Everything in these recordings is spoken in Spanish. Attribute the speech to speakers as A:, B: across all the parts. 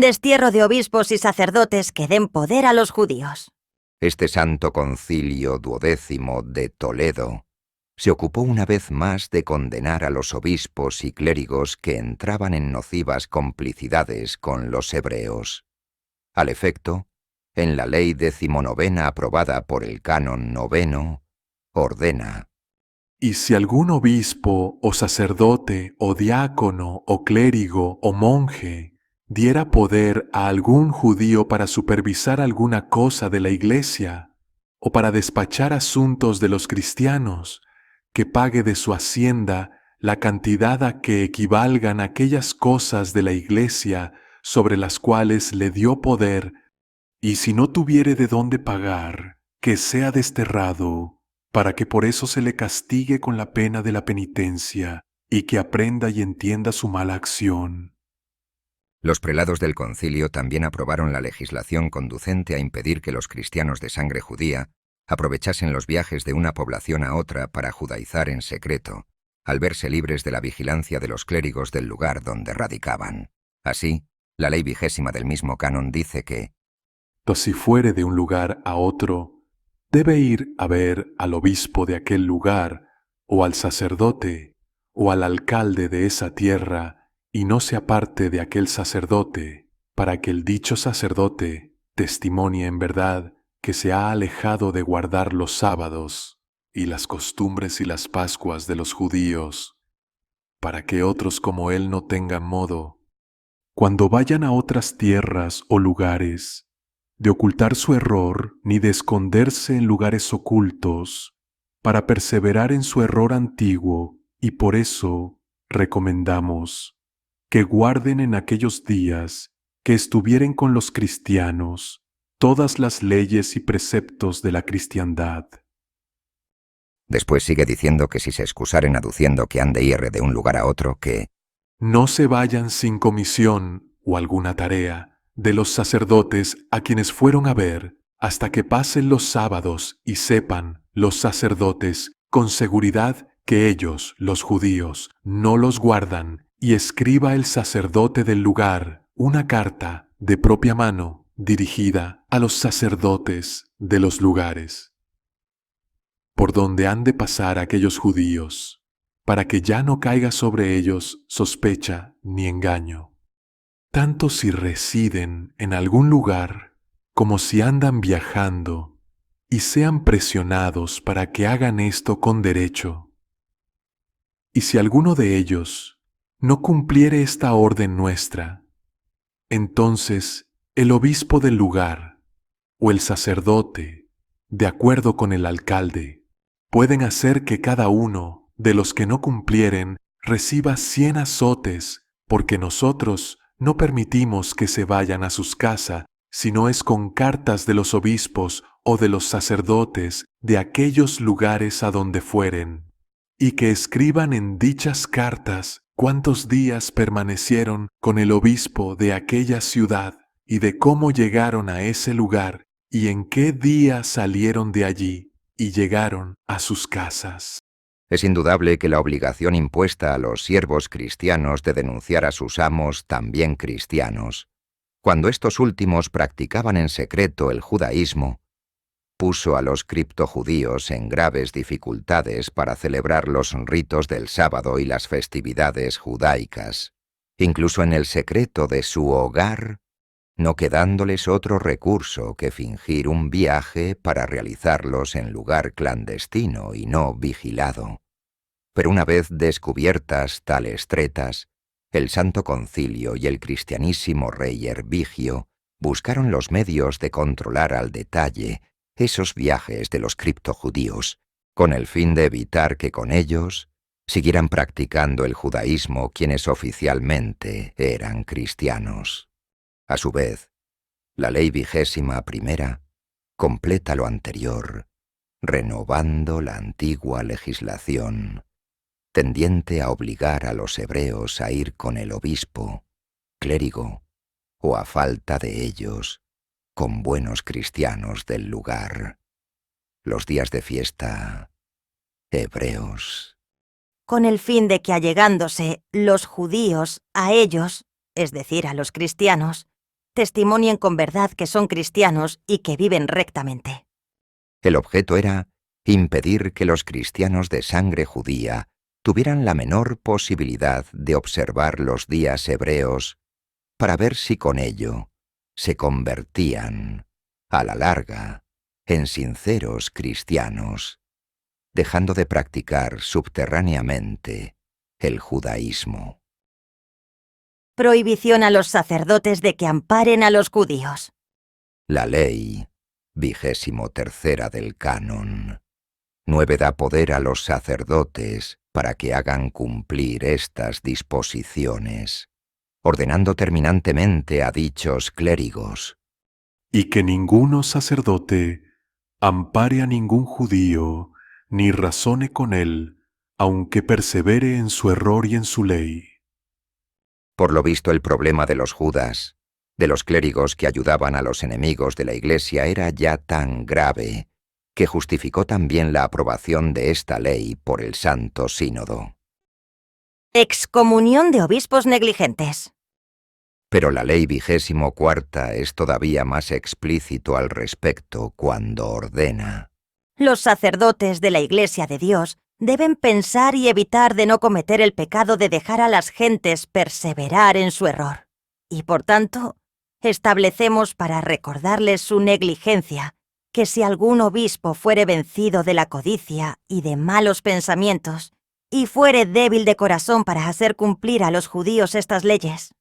A: Destierro de obispos y sacerdotes que den poder a los judíos.
B: Este Santo Concilio Duodécimo de Toledo se ocupó una vez más de condenar a los obispos y clérigos que entraban en nocivas complicidades con los hebreos. Al efecto, en la ley 19ª aprobada por el canon 9º, ordena:
C: y si algún obispo o sacerdote o diácono o clérigo o monje diera poder a algún judío para supervisar alguna cosa de la iglesia o para despachar asuntos de los cristianos, que pague de su hacienda la cantidad a que equivalgan aquellas cosas de la iglesia sobre las cuales le dio poder, y si no tuviere de dónde pagar, que sea desterrado, para que por eso se le castigue con la pena de la penitencia, y que aprenda y entienda su mala acción.
B: Los prelados del concilio también aprobaron la legislación conducente a impedir que los cristianos de sangre judía aprovechasen los viajes de una población a otra para judaizar en secreto, al verse libres de la vigilancia de los clérigos del lugar donde radicaban. Así, la ley 20ª del mismo canon dice que
C: Si fuere de un lugar a otro, debe ir a ver al obispo de aquel lugar, o al sacerdote, o al alcalde de esa tierra, y no se aparte de aquel sacerdote, para que el dicho sacerdote testimonie en verdad que se ha alejado de guardar los sábados y las costumbres y las pascuas de los judíos, para que otros como él no tengan modo, cuando vayan a otras tierras o lugares, de ocultar su error ni de esconderse en lugares ocultos, para perseverar en su error antiguo, y por eso recomendamos que guarden en aquellos días que estuvieren con los cristianos todas las leyes y preceptos de la cristiandad.
B: Después sigue diciendo que si se excusaren aduciendo que han de ir de un lugar a otro, que
C: no se vayan sin comisión o alguna tarea de los sacerdotes a quienes fueron a ver, hasta que pasen los sábados y sepan los sacerdotes con seguridad que ellos, los judíos, no los guardan, y escriba el sacerdote del lugar una carta de propia mano dirigida a los sacerdotes de los lugares por donde han de pasar aquellos judíos, para que ya no caiga sobre ellos sospecha ni engaño, tanto si residen en algún lugar como si andan viajando, y sean presionados para que hagan esto con derecho. Y si alguno de ellos no cumpliere esta orden nuestra, entonces el obispo del lugar o el sacerdote, de acuerdo con el alcalde, pueden hacer que cada uno de los que no cumplieren reciba 100 azotes, porque nosotros no permitimos que se vayan a sus casas, sino es con cartas de los obispos o de los sacerdotes de aquellos lugares a donde fueren, y que escriban en dichas cartas cuántos días permanecieron con el obispo de aquella ciudad, y de cómo llegaron a ese lugar, y en qué día salieron de allí y llegaron a sus casas.
B: es indudable que la obligación impuesta a los siervos cristianos de denunciar a sus amos también cristianos, cuando estos últimos practicaban en secreto el judaísmo, puso a los criptojudíos en graves dificultades para celebrar los ritos del sábado y las festividades judaicas, incluso en el secreto de su hogar, no quedándoles otro recurso que fingir un viaje para realizarlos en lugar clandestino y no vigilado. Pero una vez descubiertas tales tretas, el Santo Concilio y el cristianísimo rey Hervigio buscaron los medios de controlar al detalle esos viajes de los criptojudíos, con el fin de evitar que con ellos siguieran practicando el judaísmo quienes oficialmente eran cristianos. A su vez, la ley 21ª completa lo anterior, renovando la antigua legislación, tendiente a obligar a los hebreos a ir con el obispo, clérigo, o a falta de ellos, con buenos cristianos del lugar. Los días de fiesta hebreos.
A: Con el fin de que allegándose los judíos a ellos, es decir, a los cristianos, testimonien con verdad que son cristianos y que viven rectamente.
B: El objeto era impedir que los cristianos de sangre judía tuvieran la menor posibilidad de observar los días hebreos para ver si con ello se convertían, a la larga, en sinceros cristianos, dejando de practicar subterráneamente el judaísmo.
A: Prohibición a los sacerdotes de que amparen a los judíos.
B: La ley 23ª del canon 9 da poder a los sacerdotes para que hagan cumplir estas disposiciones, ordenando terminantemente a dichos clérigos:
C: y que ninguno sacerdote ampare a ningún judío, ni razone con él, aunque persevere en su error y en su ley.
B: Por lo visto, el problema de los judas, de los clérigos que ayudaban a los enemigos de la Iglesia, era ya tan grave que justificó también la aprobación de esta ley por el Santo Sínodo.
A: Excomunión de obispos negligentes.
B: Pero la ley 24ª es todavía más explícito al respecto cuando ordena:
A: Los sacerdotes de la Iglesia de Dios deben pensar y evitar de no cometer el pecado de dejar a las gentes perseverar en su error. Y por tanto, establecemos para recordarles su negligencia que si algún obispo fuere vencido de la codicia y de malos pensamientos, y fuere débil de corazón para hacer cumplir a los judíos estas leyes,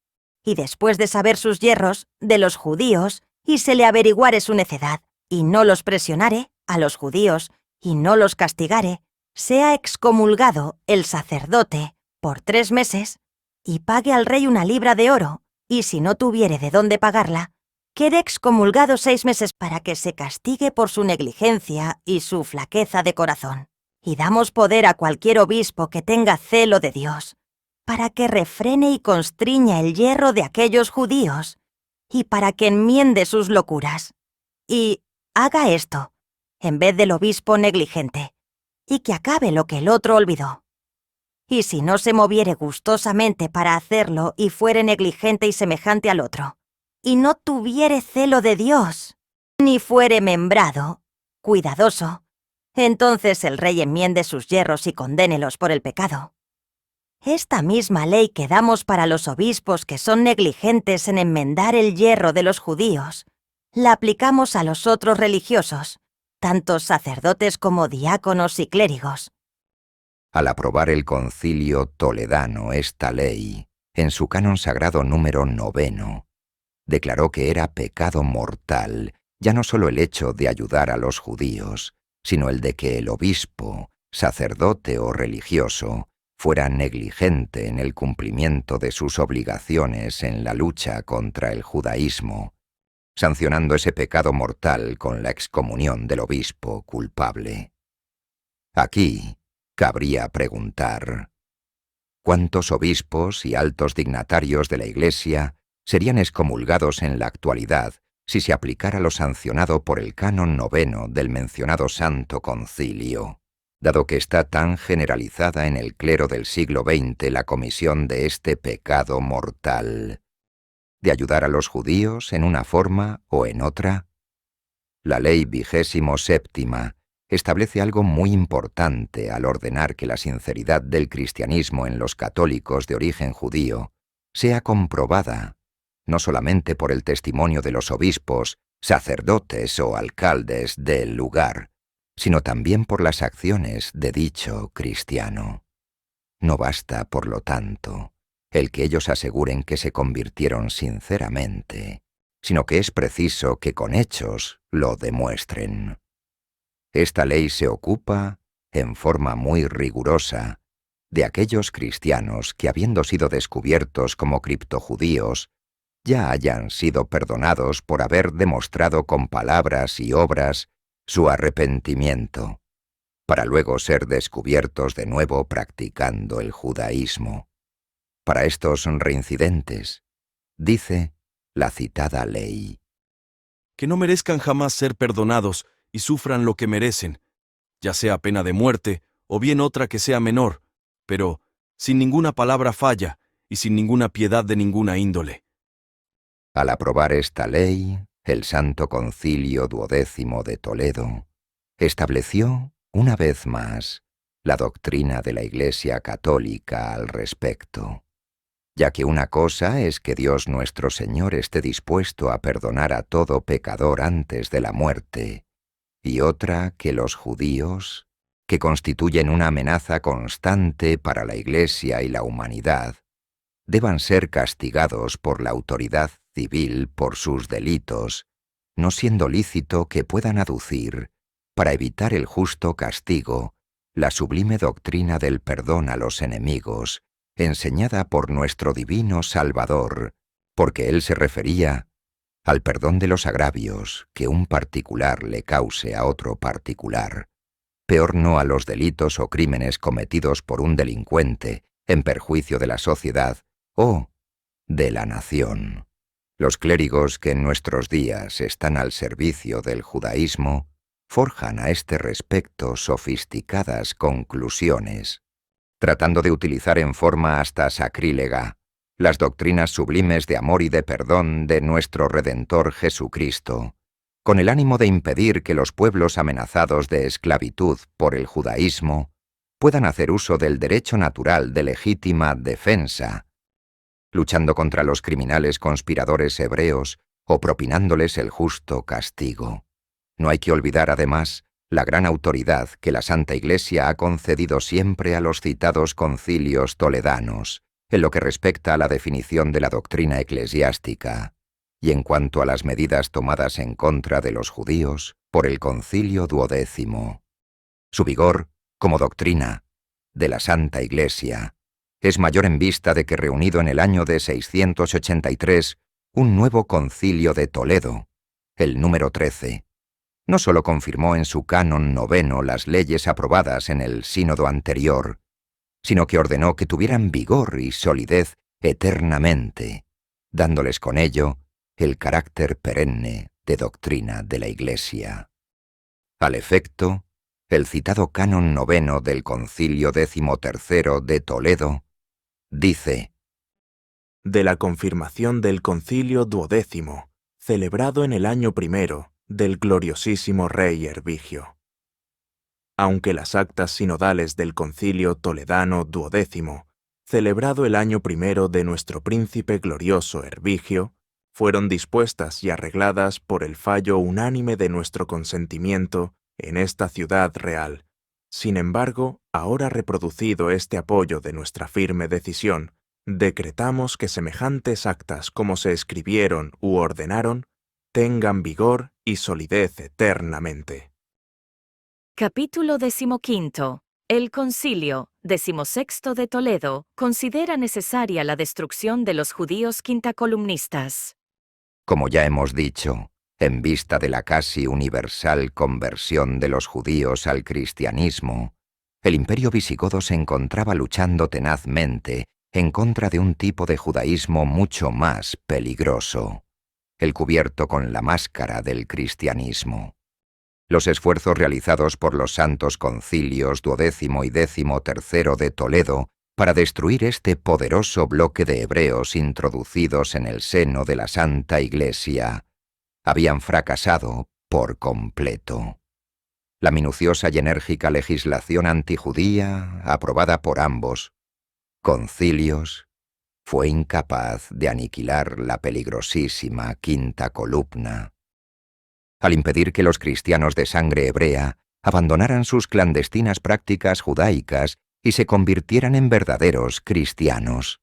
A: y después de saber sus yerros de los judíos, y se le averiguare su necedad, y no los presionare a los judíos, y no los castigare, sea excomulgado el sacerdote por 3 meses, y pague al rey 1 libra de oro, y si no tuviere de dónde pagarla, quede excomulgado 6 meses para que se castigue por su negligencia y su flaqueza de corazón. Y damos poder a cualquier obispo que tenga celo de Dios, para que refrene y constriña el yerro de aquellos judíos, y para que enmiende sus locuras. Y haga esto, en vez del obispo negligente, y que acabe lo que el otro olvidó. Y si no se moviere gustosamente para hacerlo y fuere negligente y semejante al otro, y no tuviere celo de Dios, ni fuere membrado, cuidadoso, entonces el rey enmiende sus yerros y condénelos por el pecado. Esta misma ley que damos para los obispos que son negligentes en enmendar el yerro de los judíos, la aplicamos a los otros religiosos, tanto sacerdotes como diáconos y clérigos.
B: Al aprobar el Concilio Toledano esta ley, en su canon sagrado número 9, declaró que era pecado mortal ya no solo el hecho de ayudar a los judíos, sino el de que el obispo, sacerdote o religioso fuera negligente en el cumplimiento de sus obligaciones en la lucha contra el judaísmo, sancionando ese pecado mortal con la excomunión del obispo culpable. Aquí cabría preguntar: ¿cuántos obispos y altos dignatarios de la Iglesia serían excomulgados en la actualidad si se aplicara lo sancionado por el canon 9 del mencionado Santo Concilio, dado que está tan generalizada en el clero del siglo XX la comisión de este pecado mortal, de ayudar a los judíos en una forma o en otra? La ley 27ª establece algo muy importante al ordenar que la sinceridad del cristianismo en los católicos de origen judío sea comprobada no solamente por el testimonio de los obispos, sacerdotes o alcaldes del lugar, sino también por las acciones de dicho cristiano. No basta, por lo tanto, el que ellos aseguren que se convirtieron sinceramente, sino que es preciso que con hechos lo demuestren. Esta ley se ocupa, en forma muy rigurosa, de aquellos cristianos que, habiendo sido descubiertos como criptojudíos, ya hayan sido perdonados por haber demostrado con palabras y obras su arrepentimiento, para luego ser descubiertos de nuevo practicando el judaísmo. Para estos reincidentes, dice la citada ley:
D: que no merezcan jamás ser perdonados y sufran lo que merecen, ya sea pena de muerte o bien otra que sea menor, pero sin ninguna palabra falla y sin ninguna piedad de ninguna índole.
B: Al aprobar esta ley, el Santo Concilio Duodécimo de Toledo estableció, una vez más, la doctrina de la Iglesia Católica al respecto, ya que una cosa es que Dios nuestro Señor esté dispuesto a perdonar a todo pecador antes de la muerte, y otra que los judíos, que constituyen una amenaza constante para la Iglesia y la humanidad, deban ser castigados por la autoridad civil por sus delitos, no siendo lícito que puedan aducir, para evitar el justo castigo, la sublime doctrina del perdón a los enemigos, enseñada por nuestro divino Salvador, porque él se refería al perdón de los agravios que un particular le cause a otro particular, peor no a los delitos o crímenes cometidos por un delincuente en perjuicio de la sociedad o de la nación. Los clérigos que en nuestros días están al servicio del judaísmo forjan a este respecto sofisticadas conclusiones, tratando de utilizar en forma hasta sacrílega las doctrinas sublimes de amor y de perdón de nuestro Redentor Jesucristo, con el ánimo de impedir que los pueblos amenazados de esclavitud por el judaísmo puedan hacer uso del derecho natural de legítima defensa, luchando contra los criminales conspiradores hebreos o propinándoles el justo castigo. No hay que olvidar, además, la gran autoridad que la Santa Iglesia ha concedido siempre a los citados concilios toledanos, en lo que respecta a la definición de la doctrina eclesiástica, y en cuanto a las medidas tomadas en contra de los judíos por el Concilio Duodécimo. Su vigor, como doctrina, de la Santa Iglesia, es mayor en vista de que reunido en el año de 683 un nuevo concilio de Toledo, el número 13, no sólo confirmó en su canon 9 las leyes aprobadas en el sínodo anterior, sino que ordenó que tuvieran vigor y solidez eternamente, dándoles con ello el carácter perenne de doctrina de la Iglesia. Al efecto, el citado canon 9 del Concilio XIII de Toledo dice:
E: de la confirmación del Concilio Duodécimo, celebrado en el año primero del gloriosísimo rey Hervigio. Aunque las actas sinodales del Concilio Toledano Duodécimo, celebrado el año primero de nuestro príncipe glorioso Hervigio, fueron dispuestas y arregladas por el fallo unánime de nuestro consentimiento en esta ciudad real. Sin embargo, ahora reproducido este apoyo de nuestra firme decisión, decretamos que semejantes actas como se escribieron u ordenaron, tengan vigor y solidez eternamente.
F: Capítulo 15. El Concilio XVI de Toledo considera necesaria la destrucción de los judíos quintacolumnistas.
B: Como ya hemos dicho, en vista de la casi universal conversión de los judíos al cristianismo, el imperio visigodo se encontraba luchando tenazmente en contra de un tipo de judaísmo mucho más peligroso, el cubierto con la máscara del cristianismo. Los esfuerzos realizados por los santos concilios Duodécimo y XIII de Toledo para destruir este poderoso bloque de hebreos introducidos en el seno de la Santa Iglesia habían fracasado por completo. La minuciosa y enérgica legislación antijudía, aprobada por ambos concilios, fue incapaz de aniquilar la peligrosísima quinta columna. Al impedir que los cristianos de sangre hebrea abandonaran sus clandestinas prácticas judaicas y se convirtieran en verdaderos cristianos.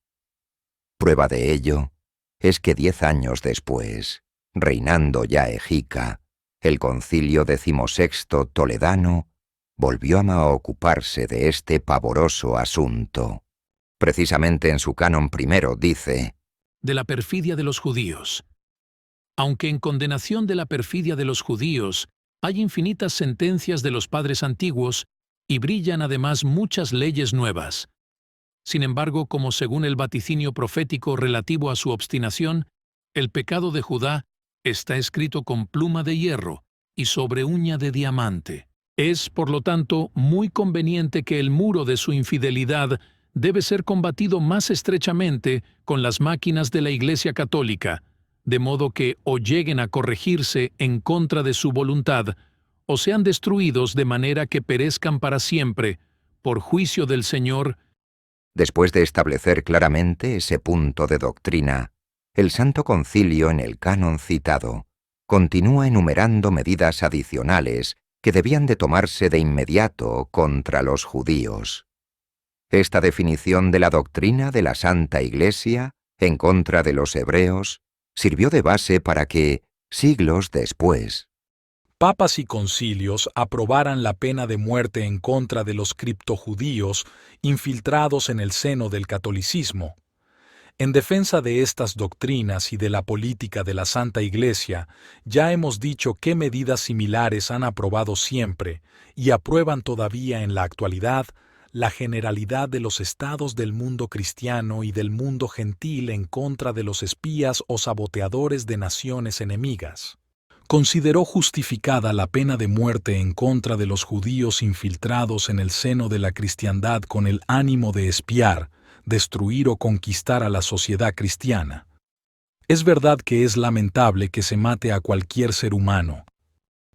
B: Prueba de ello es que 10 años después, reinando ya Egica, el Concilio XVI Toledano volvió a ocuparse de este pavoroso asunto. Precisamente en su canon primero dice:
G: de la perfidia de los judíos. Aunque en condenación de la perfidia de los judíos hay infinitas sentencias de los padres antiguos y brillan además muchas leyes nuevas. Sin embargo, como según el vaticinio profético relativo a su obstinación, el pecado de Judá está escrito con pluma de hierro y sobre uña de diamante. Es, por lo tanto, muy conveniente que el muro de su infidelidad debe ser combatido más estrechamente con las máquinas de la Iglesia Católica, de modo que o lleguen a corregirse en contra de su voluntad, o sean destruidos de manera que perezcan para siempre, por juicio del Señor.
B: Después de establecer claramente ese punto de doctrina, el Santo Concilio en el canon citado continúa enumerando medidas adicionales que debían de tomarse de inmediato contra los judíos. Esta definición de la doctrina de la Santa Iglesia en contra de los hebreos sirvió de base para que, siglos después,
H: papas y concilios aprobaran la pena de muerte en contra de los criptojudíos infiltrados en el seno del catolicismo. En defensa de estas doctrinas y de la política de la Santa Iglesia, ya hemos dicho qué medidas similares han aprobado siempre y aprueban todavía en la actualidad la generalidad de los estados del mundo cristiano y del mundo gentil en contra de los espías o saboteadores de naciones enemigas. Consideró justificada la pena de muerte en contra de los judíos infiltrados en el seno de la cristiandad con el ánimo de espiar, destruir o conquistar a la sociedad cristiana. Es verdad que es lamentable que se mate a cualquier ser humano,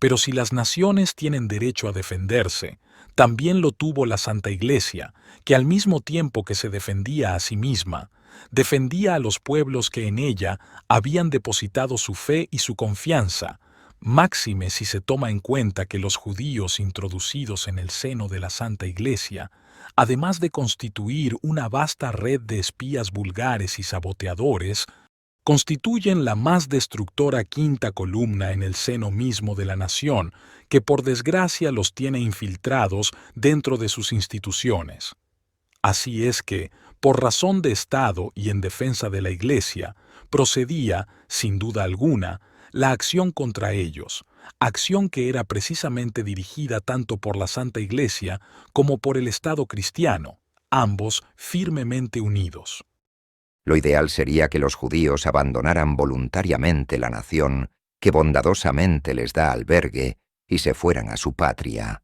H: pero si las naciones tienen derecho a defenderse, también lo tuvo la Santa Iglesia, que al mismo tiempo que se defendía a sí misma, defendía a los pueblos que en ella habían depositado su fe y su confianza, máxime si se toma en cuenta que los judíos introducidos en el seno de la Santa Iglesia, además de constituir una vasta red de espías vulgares y saboteadores, constituyen la más destructora quinta columna en el seno mismo de la nación, que por desgracia los tiene infiltrados dentro de sus instituciones. Así es que, por razón de Estado y en defensa de la Iglesia, procedía, sin duda alguna, la acción contra ellos, acción que era precisamente dirigida tanto por la Santa Iglesia como por el Estado cristiano, ambos firmemente unidos.
B: lo ideal sería que los judíos abandonaran voluntariamente la nación que bondadosamente les da albergue y se fueran a su patria,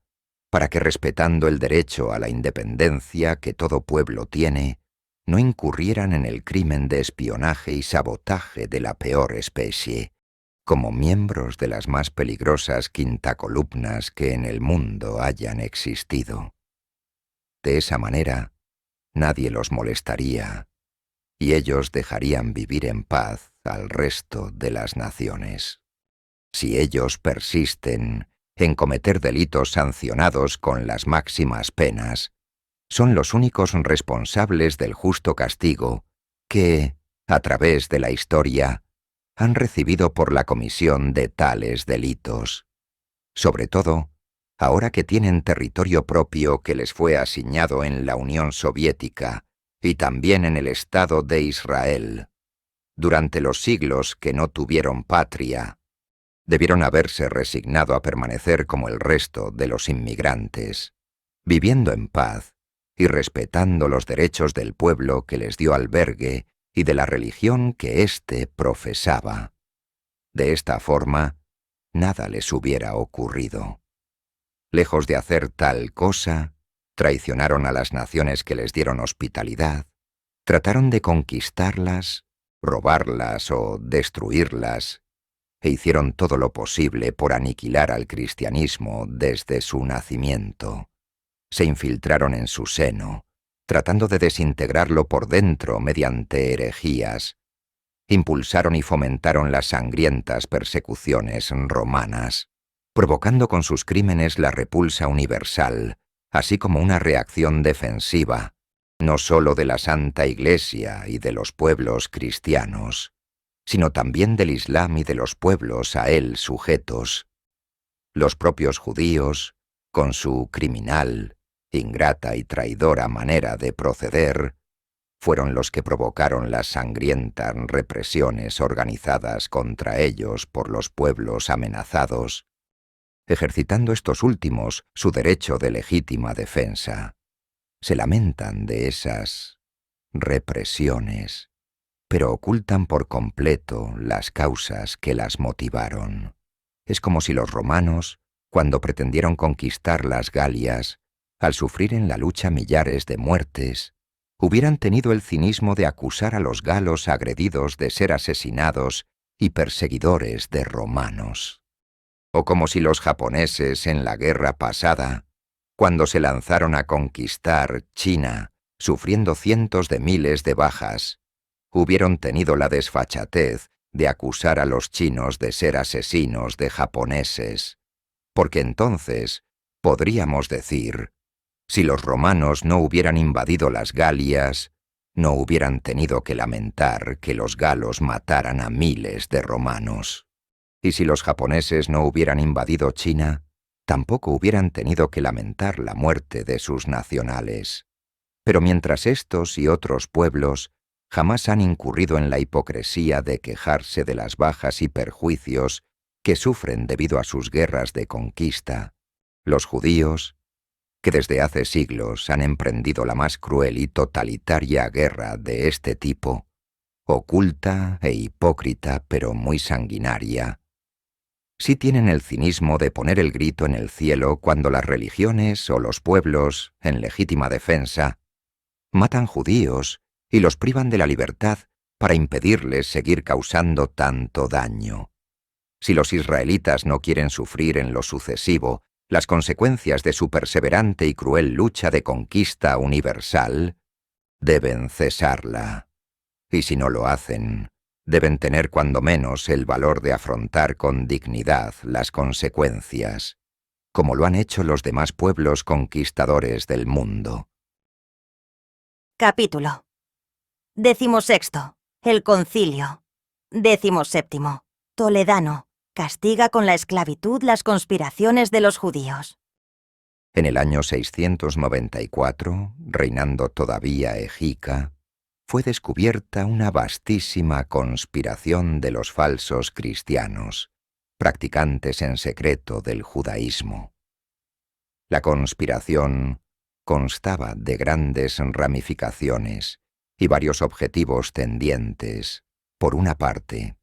B: para que respetando el derecho a la independencia que todo pueblo tiene, no incurrieran en el crimen de espionaje y sabotaje de la peor especie, como miembros de las más peligrosas quintacolumnas que en el mundo hayan existido. De esa manera, nadie los molestaría, y ellos dejarían vivir en paz al resto de las naciones. Si ellos persisten en cometer delitos sancionados con las máximas penas, son los únicos responsables del justo castigo que, a través de la historia, han recibido por la comisión de tales delitos. Sobre todo, ahora que tienen territorio propio que les fue asignado en la Unión Soviética y también en el Estado de Israel. Durante los siglos que no tuvieron patria, debieron haberse resignado a permanecer como el resto de los inmigrantes, viviendo en paz y respetando los derechos del pueblo que les dio albergue y de la religión que éste profesaba. De esta forma, nada les hubiera ocurrido. Lejos de hacer tal cosa, traicionaron a las naciones que les dieron hospitalidad, trataron de conquistarlas, robarlas o destruirlas, e hicieron todo lo posible por aniquilar al cristianismo desde su nacimiento. Se infiltraron en su seno, tratando de desintegrarlo por dentro mediante herejías. Impulsaron y fomentaron las sangrientas persecuciones romanas, provocando con sus crímenes la repulsa universal, así como una reacción defensiva, no sólo de la Santa Iglesia y de los pueblos cristianos, sino también del Islam y de los pueblos a él sujetos. Los propios judíos, con su criminal, ingrata y traidora manera de proceder, fueron los que provocaron las sangrientas represiones organizadas contra ellos por los pueblos amenazados, ejercitando estos últimos su derecho de legítima defensa. Se lamentan de esas represiones, pero ocultan por completo las causas que las motivaron. Es como si los romanos, cuando pretendieron conquistar las Galias, al sufrir en la lucha millares de muertes, hubieran tenido el cinismo de acusar a los galos agredidos de ser asesinados y perseguidores de romanos. O como si los japoneses en la guerra pasada, cuando se lanzaron a conquistar China, sufriendo cientos de miles de bajas, hubieran tenido la desfachatez de acusar a los chinos de ser asesinos de japoneses, porque entonces podríamos decir, si los romanos no hubieran invadido las Galias, no hubieran tenido que lamentar que los galos mataran a miles de romanos. Y si los japoneses no hubieran invadido China, tampoco hubieran tenido que lamentar la muerte de sus nacionales. Pero mientras estos y otros pueblos jamás han incurrido en la hipocresía de quejarse de las bajas y perjuicios que sufren debido a sus guerras de conquista, los judíos, que desde hace siglos han emprendido la más cruel y totalitaria guerra de este tipo, oculta e hipócrita pero muy sanguinaria, sí tienen el cinismo de poner el grito en el cielo cuando las religiones o los pueblos, en legítima defensa, matan judíos y los privan de la libertad para impedirles seguir causando tanto daño. Si los israelitas no quieren sufrir en lo sucesivo las consecuencias de su perseverante y cruel lucha de conquista universal, deben cesarla. Y si no lo hacen, deben tener cuando menos el valor de afrontar con dignidad las consecuencias, como lo han hecho los demás pueblos conquistadores del mundo.
A: Capítulo 16. El Concilio. 17. Toledano. Castiga con la esclavitud las conspiraciones de los judíos.
B: En el año 694, reinando todavía Egica, fue descubierta una vastísima conspiración de los falsos cristianos, practicantes en secreto del judaísmo. La conspiración constaba de grandes ramificaciones y varios objetivos tendientes, por una parte,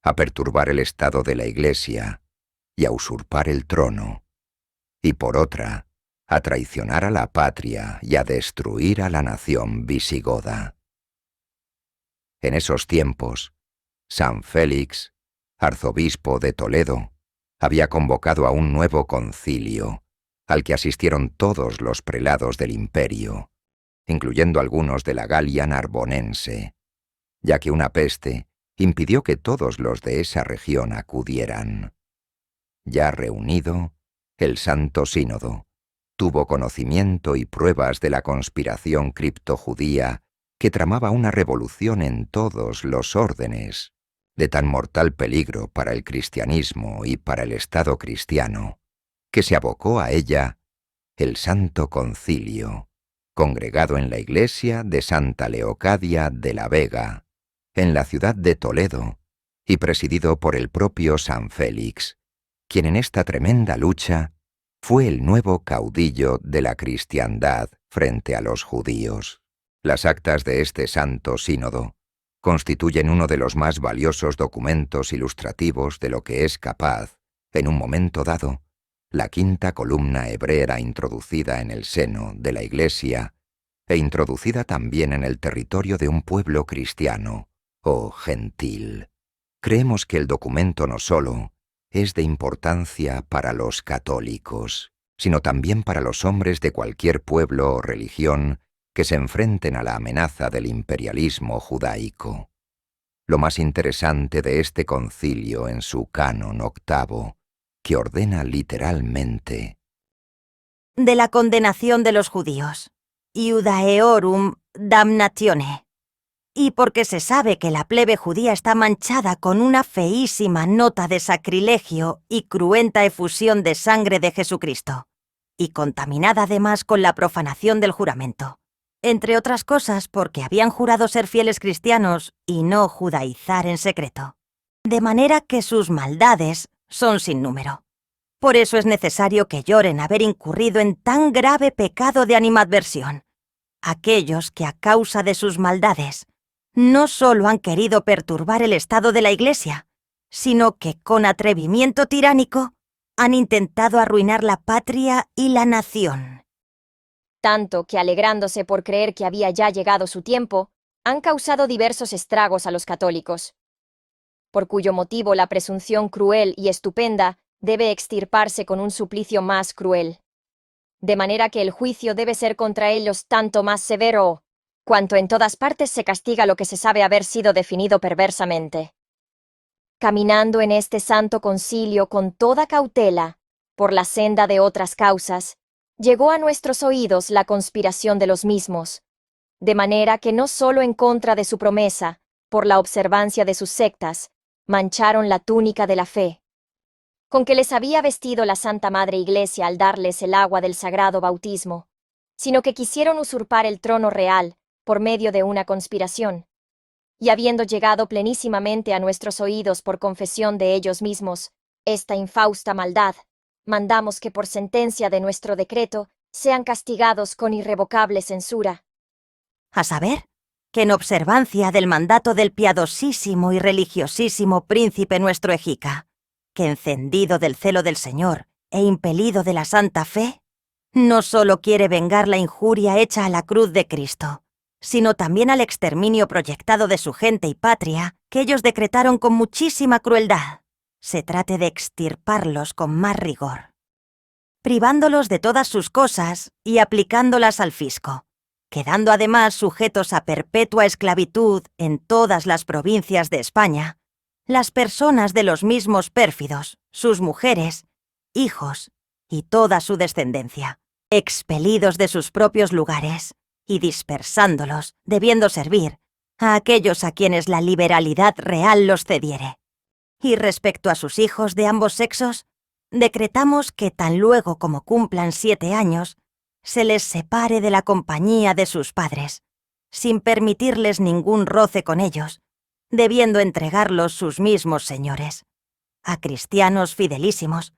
B: a perturbar el estado de la Iglesia y a usurpar el trono, y por otra, a traicionar a la patria y a destruir a la nación visigoda. En esos tiempos, San Félix, arzobispo de Toledo, había convocado a un nuevo concilio, al que asistieron todos los prelados del imperio, incluyendo algunos de la Galia narbonense, ya que una peste impidió que todos los de esa región acudieran. Ya reunido, el Santo Sínodo tuvo conocimiento y pruebas de la conspiración criptojudía que tramaba una revolución en todos los órdenes, de tan mortal peligro para el cristianismo y para el Estado cristiano, que se abocó a ella el Santo Concilio, congregado en la iglesia de Santa Leocadia de la Vega, en la ciudad de Toledo, y presidido por el propio San Félix, quien en esta tremenda lucha fue el nuevo caudillo de la cristiandad frente a los judíos. Las actas de este santo sínodo constituyen uno de los más valiosos documentos ilustrativos de lo que es capaz, en un momento dado, la quinta columna hebrea introducida en el seno de la Iglesia e introducida también en el territorio de un pueblo cristiano o gentil. Creemos que el documento no solo es de importancia para los católicos, sino también para los hombres de cualquier pueblo o religión que se enfrenten a la amenaza del imperialismo judaico. Lo más interesante de este concilio en su canon octavo, que ordena literalmente:
A: de la condenación de los judíos, Iudaeorum damnatione. Y porque se sabe que la plebe judía está manchada con una feísima nota de sacrilegio y cruenta efusión de sangre de Jesucristo, y contaminada además con la profanación del juramento, entre otras cosas porque habían jurado ser fieles cristianos y no judaizar en secreto, de manera que sus maldades son sin número. Por eso es necesario que lloren haber incurrido en tan grave pecado de animadversión, aquellos que a causa de sus maldades no solo han querido perturbar el estado de la Iglesia, sino que con atrevimiento tiránico han intentado arruinar la patria y la nación.
I: Tanto que, alegrándose por creer que había ya llegado su tiempo, han causado diversos estragos a los católicos. por cuyo motivo la presunción cruel y estupenda debe extirparse con un suplicio más cruel. De manera que el juicio debe ser contra ellos tanto más severo, cuanto en todas partes se castiga lo que se sabe haber sido definido perversamente. Caminando en este santo concilio con toda cautela, por la senda de otras causas, llegó a nuestros oídos la conspiración de los mismos, de manera que no solo en contra de su promesa, por la observancia de sus sectas, mancharon la túnica de la fe, con que les había vestido la Santa Madre Iglesia al darles el agua del sagrado bautismo, sino que quisieron usurpar el trono real por medio de una conspiración. Y habiendo llegado plenísimamente a nuestros oídos por confesión de ellos mismos esta infausta maldad, mandamos que por sentencia de nuestro decreto sean castigados con irrevocable censura.
A: A saber, que en observancia del mandato del piadosísimo y religiosísimo príncipe nuestro Egica, que encendido del celo del Señor e impelido de la santa fe, no solo quiere vengar la injuria hecha a la cruz de Cristo, sino también al exterminio proyectado de su gente y patria, que ellos decretaron con muchísima crueldad, se trate de extirparlos con más rigor, privándolos de todas sus cosas y aplicándolas al fisco, quedando además sujetos a perpetua esclavitud en todas las provincias de España, las personas de los mismos pérfidos, sus mujeres, hijos y toda su descendencia, expelidos de sus propios lugares y dispersándolos, debiendo servir a aquellos a quienes la liberalidad real los cediere. Y respecto a sus hijos de ambos sexos, decretamos que tan luego como cumplan 7 años, se les separe de la compañía de sus padres, sin permitirles ningún roce con ellos, debiendo entregarlos sus mismos señores, a cristianos fidelísimos,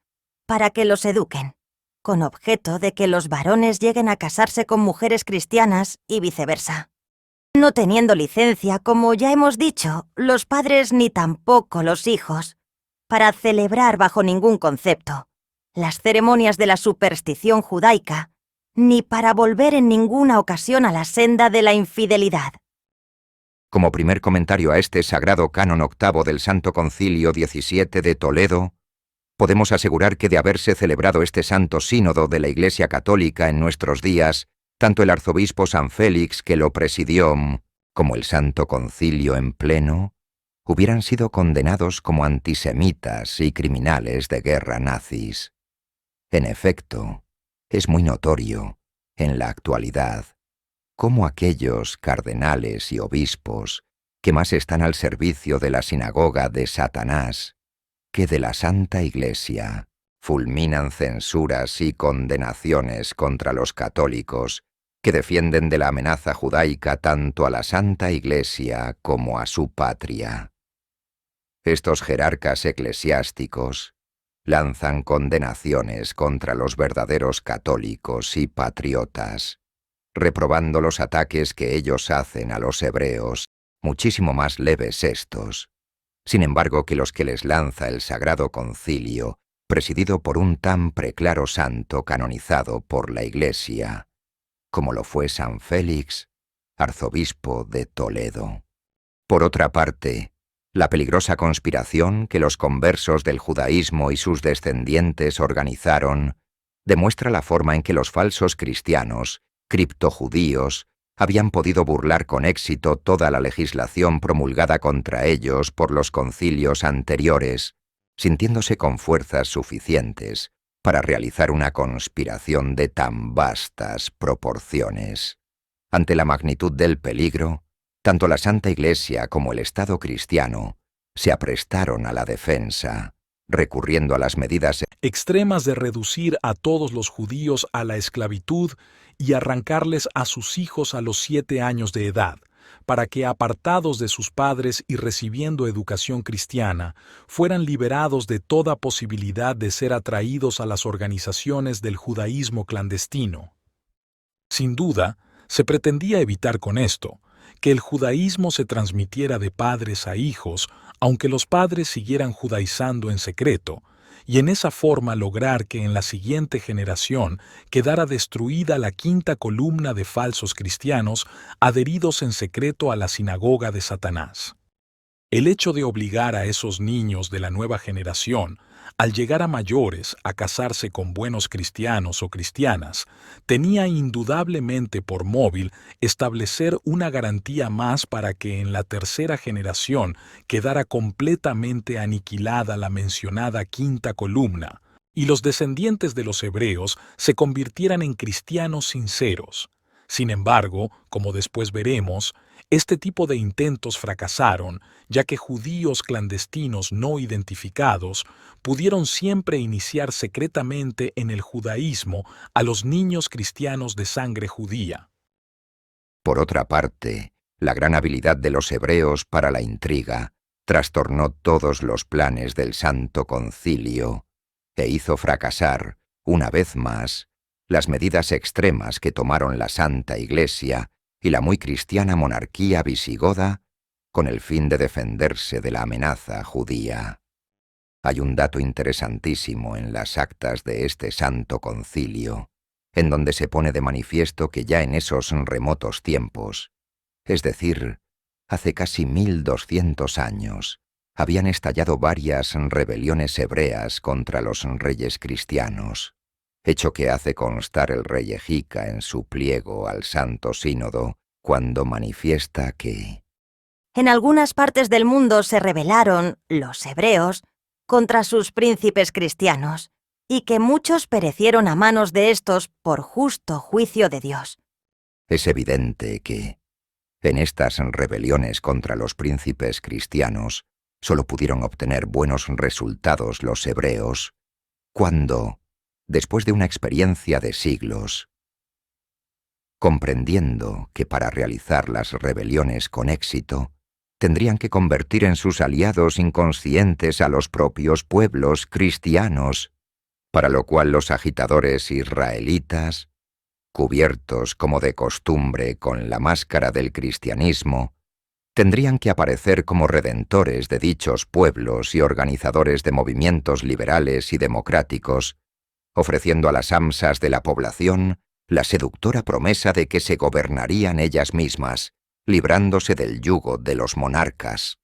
A: para que los eduquen, con objeto de que los varones lleguen a casarse con mujeres cristianas y viceversa. No teniendo licencia, como ya hemos dicho, los padres ni tampoco los hijos, para celebrar bajo ningún concepto las ceremonias de la superstición judaica, ni para volver en ninguna ocasión a la senda de la infidelidad.
B: Como primer comentario a este sagrado canon octavo del Santo Concilio XVII de Toledo, podemos asegurar que de haberse celebrado este santo sínodo de la Iglesia Católica en nuestros días, tanto el arzobispo San Félix, que lo presidió, como el Santo Concilio en pleno, hubieran sido condenados como antisemitas y criminales de guerra nazis. En efecto, es muy notorio, en la actualidad, cómo aquellos cardenales y obispos que más están al servicio de la sinagoga de Satanás que de la Santa Iglesia fulminan censuras y condenaciones contra los católicos que defienden de la amenaza judaica tanto a la Santa Iglesia como a su patria. Estos jerarcas eclesiásticos lanzan condenaciones contra los verdaderos católicos y patriotas, reprobando los ataques que ellos hacen a los hebreos, muchísimo más leves estos, sin embargo que los que les lanza el Sagrado Concilio, presidido por un tan preclaro santo canonizado por la Iglesia, como lo fue San Félix, arzobispo de Toledo. Por otra parte, la peligrosa conspiración que los conversos del judaísmo y sus descendientes organizaron demuestra la forma en que los falsos cristianos, criptojudíos, habían podido burlar con éxito toda la legislación promulgada contra ellos por los concilios anteriores, sintiéndose con fuerzas suficientes para realizar una conspiración de tan vastas proporciones. Ante la magnitud del peligro, tanto la Santa Iglesia como el Estado cristiano se aprestaron a la defensa, recurriendo a las medidas
H: extremas de reducir a todos los judíos a la esclavitud y arrancarles a sus hijos a los 7 años de edad, para que, apartados de sus padres y recibiendo educación cristiana, fueran liberados de toda posibilidad de ser atraídos a las organizaciones del judaísmo clandestino. Sin duda, se pretendía evitar con esto que el judaísmo se transmitiera de padres a hijos, aunque los padres siguieran judaizando en secreto, y en esa forma lograr que en la siguiente generación quedara destruida la quinta columna de falsos cristianos adheridos en secreto a la sinagoga de Satanás. El hecho de obligar a esos niños de la nueva generación, al llegar a mayores, a casarse con buenos cristianos o cristianas, tenía indudablemente por móvil establecer una garantía más para que en la tercera generación quedara completamente aniquilada la mencionada quinta columna, y los descendientes de los hebreos se convirtieran en cristianos sinceros. Sin embargo, como después veremos, este tipo de intentos fracasaron, ya que judíos clandestinos no identificados pudieron siempre iniciar secretamente en el judaísmo a los niños cristianos de sangre judía.
B: Por otra parte, la gran habilidad de los hebreos para la intriga trastornó todos los planes del Santo Concilio e hizo fracasar, una vez más, las medidas extremas que tomaron la Santa Iglesia y la muy cristiana monarquía visigoda con el fin de defenderse de la amenaza judía. Hay un dato interesantísimo en las actas de este Santo Concilio, en donde se pone de manifiesto que ya en esos remotos tiempos, es decir, hace casi 1200 años, habían estallado varias rebeliones hebreas contra los reyes cristianos, hecho que hace constar el rey Egica en su pliego al Santo Sínodo cuando manifiesta que
A: en algunas partes del mundo se rebelaron, los hebreos, contra sus príncipes cristianos, y que muchos perecieron a manos de estos por justo juicio de Dios.
B: es evidente que, en estas rebeliones contra los príncipes cristianos, solo pudieron obtener buenos resultados los hebreos, cuando, después de una experiencia de siglos, comprendiendo que para realizar las rebeliones con éxito, tendrían que convertir en sus aliados inconscientes a los propios pueblos cristianos, para lo cual los agitadores israelitas, cubiertos como de costumbre con la máscara del cristianismo, tendrían que aparecer como redentores de dichos pueblos y organizadores de movimientos liberales y democráticos, ofreciendo a las AMSAs de la población la seductora promesa de que se gobernarían ellas mismas, librándose del yugo de los monarcas.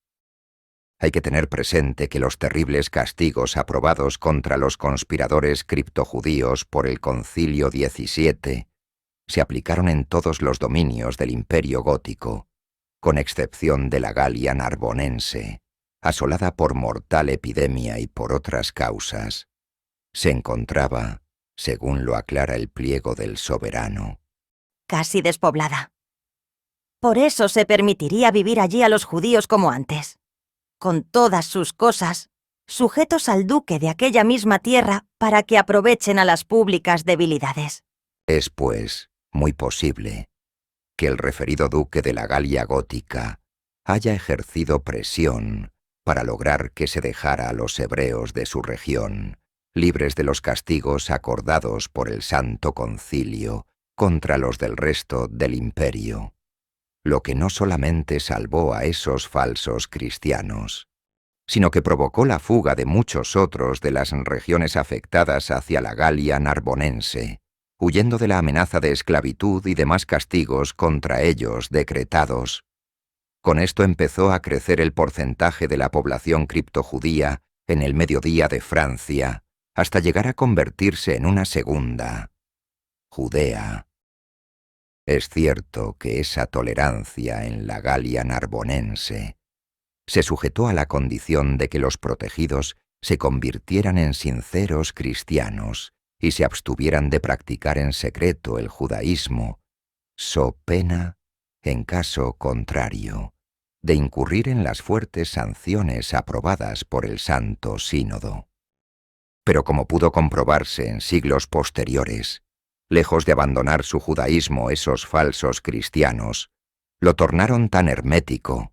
B: Hay que tener presente que los terribles castigos aprobados contra los conspiradores criptojudíos por el Concilio XVII se aplicaron en todos los dominios del Imperio Gótico, con excepción de la Galia Narbonense, asolada por mortal epidemia y por otras causas. Se encontraba, según lo aclara el pliego del soberano,
A: Casi despoblada. Por eso se permitiría vivir allí a los judíos como antes, con todas sus cosas, sujetos al duque de aquella misma tierra para que aprovechen a las públicas debilidades.
B: Es, pues, muy posible que el referido duque de la Galia Gótica haya ejercido presión para lograr que se dejara a los hebreos de su región, libres de los castigos acordados por el Santo Concilio contra los del resto del imperio, lo que no solamente salvó a esos falsos cristianos, sino que provocó la fuga de muchos otros de las regiones afectadas hacia la Galia Narbonense, huyendo de la amenaza de esclavitud y demás castigos contra ellos decretados. Con esto empezó a crecer el porcentaje de la población criptojudía en el mediodía de Francia, hasta llegar a convertirse en una segunda, Judea. Es cierto que esa tolerancia en la Galia Narbonense se sujetó a la condición de que los protegidos se convirtieran en sinceros cristianos y se abstuvieran de practicar en secreto el judaísmo, so pena, en caso contrario, de incurrir en las fuertes sanciones aprobadas por el Santo Sínodo. Pero como pudo comprobarse en siglos posteriores, lejos de abandonar su judaísmo esos falsos cristianos, lo tornaron tan hermético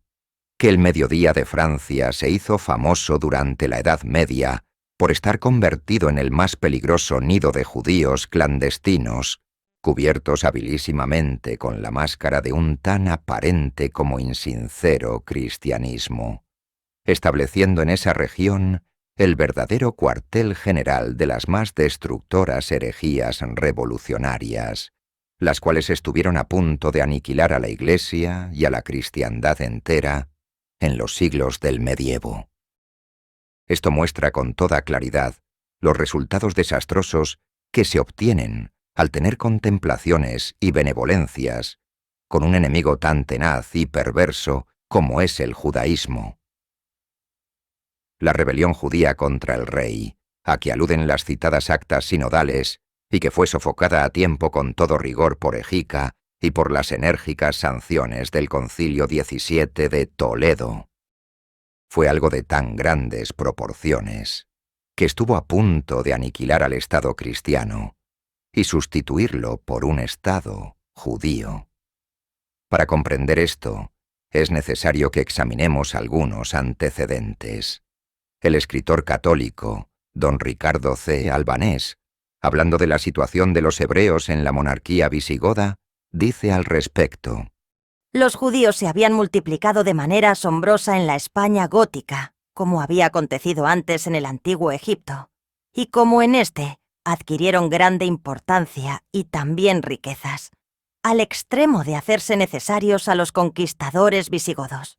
B: que el mediodía de Francia se hizo famoso durante la Edad Media por estar convertido en el más peligroso nido de judíos clandestinos, cubiertos habilísimamente con la máscara de un tan aparente como insincero cristianismo, estableciendo en esa región el verdadero cuartel general de las más destructoras herejías revolucionarias, las cuales estuvieron a punto de aniquilar a la Iglesia y a la cristiandad entera, en los siglos del medievo. Esto muestra con toda claridad los resultados desastrosos que se obtienen al tener contemplaciones y benevolencias con un enemigo tan tenaz y perverso como es el judaísmo. La rebelión judía contra el rey, a que aluden las citadas actas sinodales, y que fue sofocada a tiempo con todo rigor por Egica y por las enérgicas sanciones del Concilio XVII de Toledo, fue algo de tan grandes proporciones que estuvo a punto de aniquilar al Estado cristiano y sustituirlo por un Estado judío. Para comprender esto, es necesario que examinemos algunos antecedentes. El escritor católico, don Ricardo C. Albanés, hablando de la situación de los hebreos en la monarquía visigoda, dice al respecto:
A: Los judíos se habían multiplicado de manera asombrosa en la España gótica, como había acontecido antes en el antiguo Egipto, y como en este, adquirieron grande importancia y también riquezas, al extremo de hacerse necesarios a los conquistadores visigodos.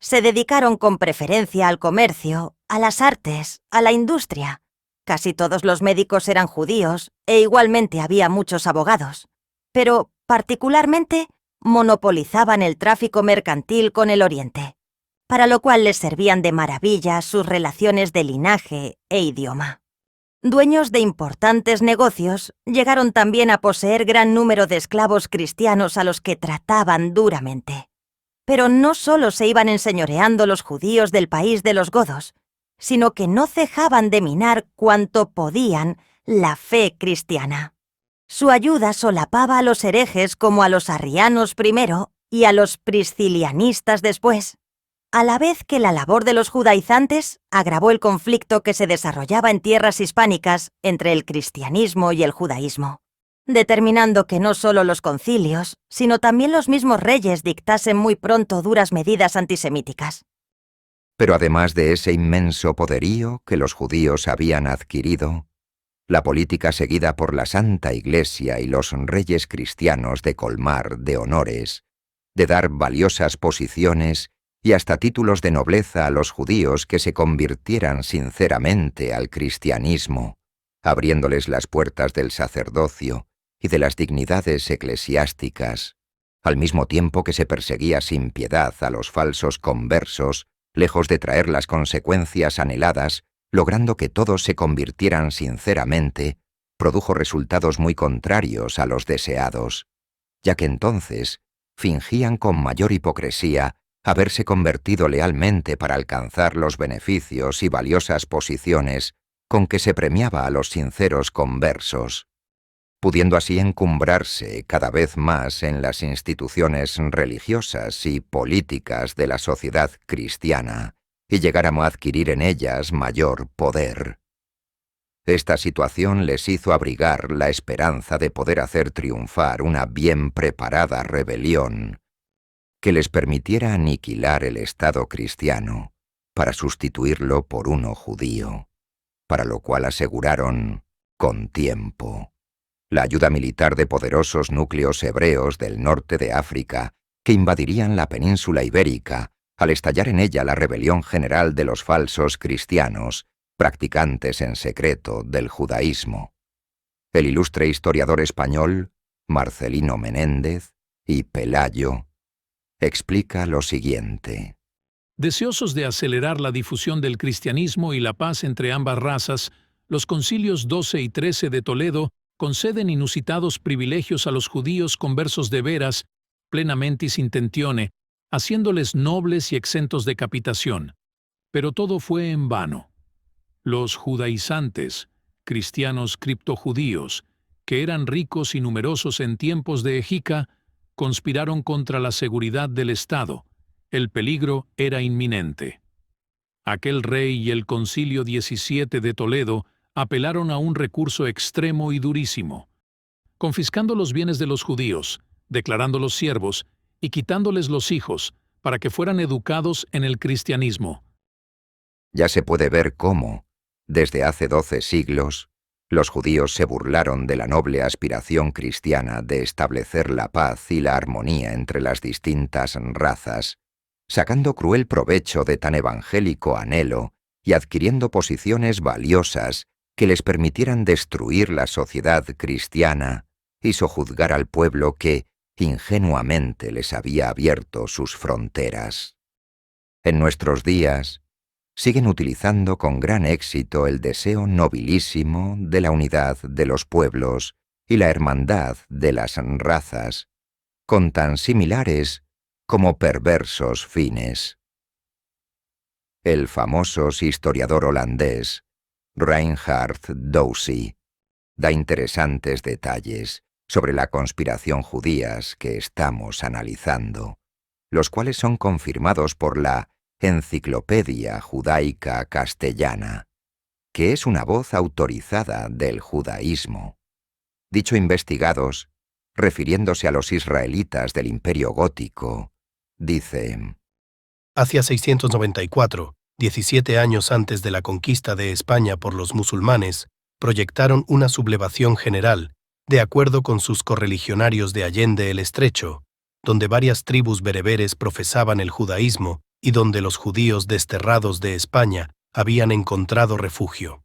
A: Se dedicaron con preferencia al comercio, a las artes, a la industria. Casi todos los médicos eran judíos e igualmente había muchos abogados, pero particularmente monopolizaban el tráfico mercantil con el Oriente, para lo cual les servían de maravilla sus relaciones de linaje e idioma. Dueños de importantes negocios, llegaron también a poseer gran número de esclavos cristianos a los que trataban duramente. Pero no solo se iban enseñoreando los judíos del país de los godos, sino que no cejaban de minar cuanto podían la fe cristiana. Su ayuda solapaba a los herejes como a los arrianos primero y a los priscilianistas después, a la vez que la labor de los judaizantes agravó el conflicto que se desarrollaba en tierras hispánicas entre el cristianismo y el judaísmo, determinando que no solo los concilios, sino también los mismos reyes dictasen muy pronto duras medidas antisemíticas.
B: Pero además de ese inmenso poderío que los judíos habían adquirido, la política seguida por la Santa Iglesia y los reyes cristianos de colmar de honores, de dar valiosas posiciones y hasta títulos de nobleza a los judíos que se convirtieran sinceramente al cristianismo, abriéndoles las puertas del sacerdocio y de las dignidades eclesiásticas, al mismo tiempo que se perseguía sin piedad a los falsos conversos, lejos de traer las consecuencias anheladas, logrando que todos se convirtieran sinceramente, produjo resultados muy contrarios a los deseados, ya que entonces fingían con mayor hipocresía haberse convertido lealmente para alcanzar los beneficios y valiosas posiciones con que se premiaba a los sinceros conversos, pudiendo así encumbrarse cada vez más en las instituciones religiosas y políticas de la sociedad cristiana y llegar a adquirir en ellas mayor poder. Esta situación les hizo abrigar la esperanza de poder hacer triunfar una bien preparada rebelión que les permitiera aniquilar el Estado cristiano para sustituirlo por uno judío, para lo cual aseguraron, con tiempo, la ayuda militar de poderosos núcleos hebreos del norte de África que invadirían la península ibérica al estallar en ella la rebelión general de los falsos cristianos, practicantes en secreto del judaísmo. El ilustre historiador español, Marcelino Menéndez y Pelayo, explica lo siguiente.
G: Deseosos de acelerar la difusión del cristianismo y la paz entre ambas razas, los concilios 12 y 13 de Toledo conceden inusitados privilegios a los judíos conversos de veras, plenimentis intentione, haciéndoles nobles y exentos de capitación. Pero todo fue en vano. Los judaizantes, cristianos criptojudíos, que eran ricos y numerosos en tiempos de Egica, conspiraron contra la seguridad del Estado. El peligro era inminente. Aquel rey y el Concilio 17 de Toledo apelaron a un recurso extremo y durísimo, confiscando los bienes de los judíos, declarándolos siervos y quitándoles los hijos, para que fueran educados en el cristianismo.
B: Ya se puede ver cómo, desde hace 12 siglos, los judíos se burlaron de la noble aspiración cristiana de establecer la paz y la armonía entre las distintas razas, sacando cruel provecho de tan evangélico anhelo y adquiriendo posiciones valiosas que les permitieran destruir la sociedad cristiana y sojuzgar al pueblo que ingenuamente les había abierto sus fronteras. En nuestros días, siguen utilizando con gran éxito el deseo nobilísimo de la unidad de los pueblos y la hermandad de las razas, con tan similares como perversos fines. El famoso historiador holandés Reinhard Dowsey da interesantes detalles sobre la conspiración judías que estamos analizando, los cuales son confirmados por la Enciclopedia Judaica Castellana, que es una voz autorizada del judaísmo. Dicho investigados, refiriéndose a los israelitas del Imperio Gótico, dice:
J: hacia 694, 17 años antes de la conquista de España por los musulmanes, proyectaron una sublevación general, de acuerdo con sus correligionarios de Allende el Estrecho, donde varias tribus bereberes profesaban el judaísmo y donde los judíos desterrados de España habían encontrado refugio.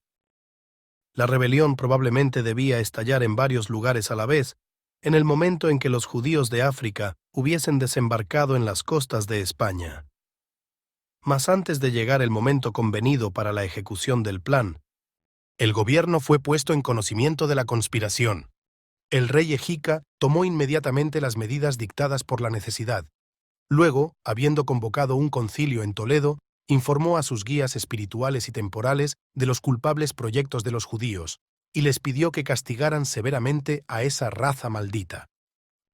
J: La rebelión probablemente debía estallar en varios lugares a la vez, en el momento en que los judíos de África hubiesen desembarcado en las costas de España. Mas antes de llegar el momento convenido para la ejecución del plan, el gobierno fue puesto en conocimiento de la conspiración. El rey Egica tomó inmediatamente las medidas dictadas por la necesidad. Luego, habiendo convocado un concilio en Toledo, informó a sus guías espirituales y temporales de los culpables proyectos de los judíos, y les pidió que castigaran severamente a esa raza maldita.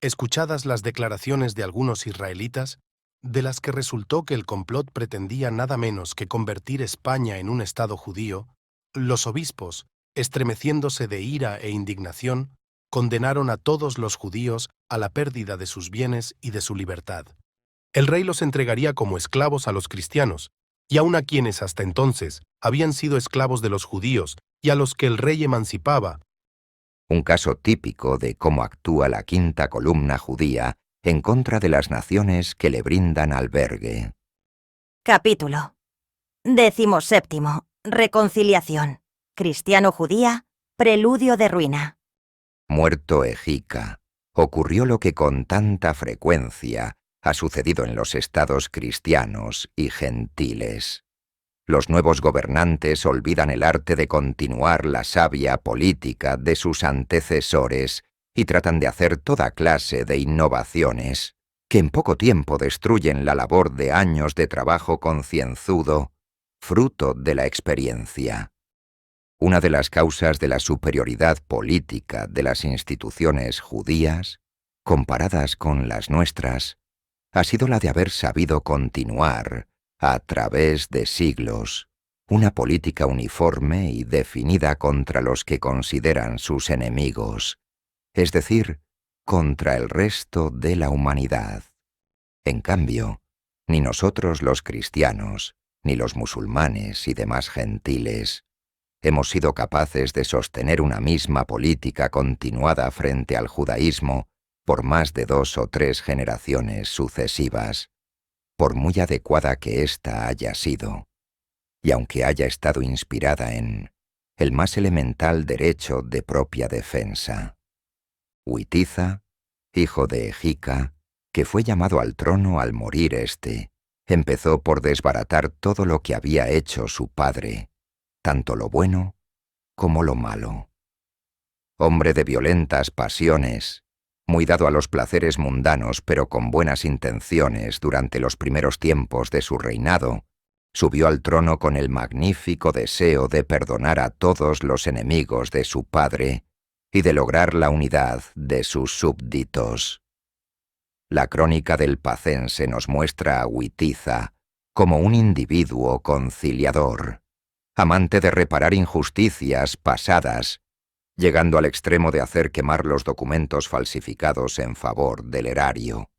J: Escuchadas las declaraciones de algunos israelitas, de las que resultó que el complot pretendía nada menos que convertir España en un estado judío, los obispos, estremeciéndose de ira e indignación, condenaron a todos los judíos a la pérdida de sus bienes y de su libertad. El rey los entregaría como esclavos a los cristianos, y aun a quienes hasta entonces habían sido esclavos de los judíos y a los que el rey emancipaba.
B: Un caso típico de cómo actúa la quinta columna judía en contra de las naciones que le brindan albergue.
A: Capítulo 17. Reconciliación. Cristiano-judía. Preludio de ruina.
B: Muerto Egica, ocurrió lo que con tanta frecuencia ha sucedido en los estados cristianos y gentiles. Los nuevos gobernantes olvidan el arte de continuar la sabia política de sus antecesores y tratan de hacer toda clase de innovaciones, que en poco tiempo destruyen la labor de años de trabajo concienzudo, fruto de la experiencia. Una de las causas de la superioridad política de las instituciones judías, comparadas con las nuestras, ha sido la de haber sabido continuar, a través de siglos, una política uniforme y definida contra los que consideran sus enemigos, es decir, contra el resto de la humanidad. En cambio, ni nosotros los cristianos, ni los musulmanes y demás gentiles, hemos sido capaces de sostener una misma política continuada frente al judaísmo por más de 2 o 3 generaciones sucesivas, por muy adecuada que ésta haya sido, y aunque haya estado inspirada en el más elemental derecho de propia defensa. Witiza, hijo de Egica, que fue llamado al trono al morir éste, empezó por desbaratar todo lo que había hecho su padre, tanto lo bueno como lo malo. Hombre de violentas pasiones, muy dado a los placeres mundanos pero con buenas intenciones durante los primeros tiempos de su reinado, subió al trono con el magnífico deseo de perdonar a todos los enemigos de su padre y de lograr la unidad de sus súbditos. La crónica del Pacense nos muestra a Witiza como un individuo conciliador, amante de reparar injusticias pasadas, llegando al extremo de hacer quemar los documentos falsificados en favor del erario.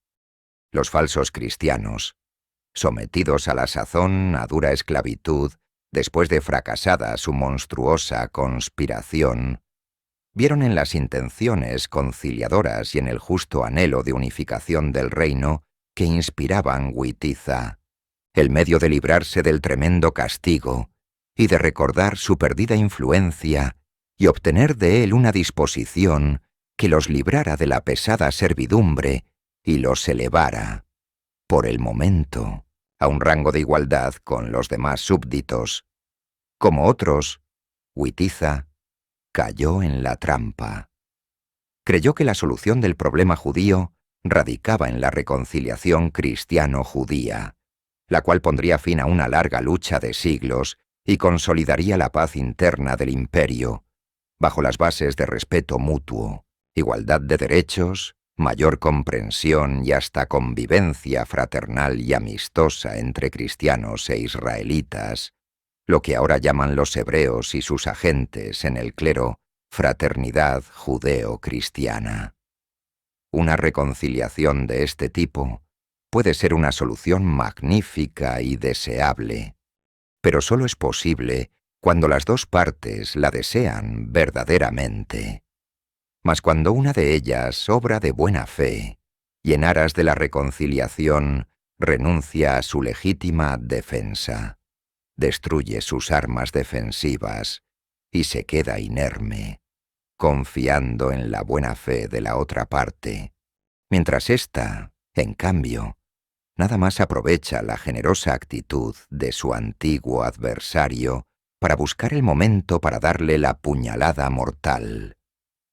B: Los falsos cristianos, sometidos a la sazón a dura esclavitud después de fracasada su monstruosa conspiración, vieron en las intenciones conciliadoras y en el justo anhelo de unificación del reino que inspiraban Witiza, el medio de librarse del tremendo castigo y de recordar su perdida influencia y obtener de él una disposición que los librara de la pesada servidumbre y los elevara, por el momento, a un rango de igualdad con los demás súbditos. Como otros, Witiza cayó en la trampa. Creyó que la solución del problema judío radicaba en la reconciliación cristiano-judía, la cual pondría fin a una larga lucha de siglos y consolidaría la paz interna del imperio, bajo las bases de respeto mutuo, igualdad de derechos, mayor comprensión y hasta convivencia fraternal y amistosa entre cristianos e israelitas, lo que ahora llaman los hebreos y sus agentes en el clero fraternidad judeo-cristiana. Una reconciliación de este tipo puede ser una solución magnífica y deseable, pero solo es posible cuando las dos partes la desean verdaderamente. Mas cuando una de ellas obra de buena fe y en aras de la reconciliación renuncia a su legítima defensa, destruye sus armas defensivas y se queda inerme, confiando en la buena fe de la otra parte, mientras ésta, en cambio, nada más aprovecha la generosa actitud de su antiguo adversario para buscar el momento para darle la puñalada mortal.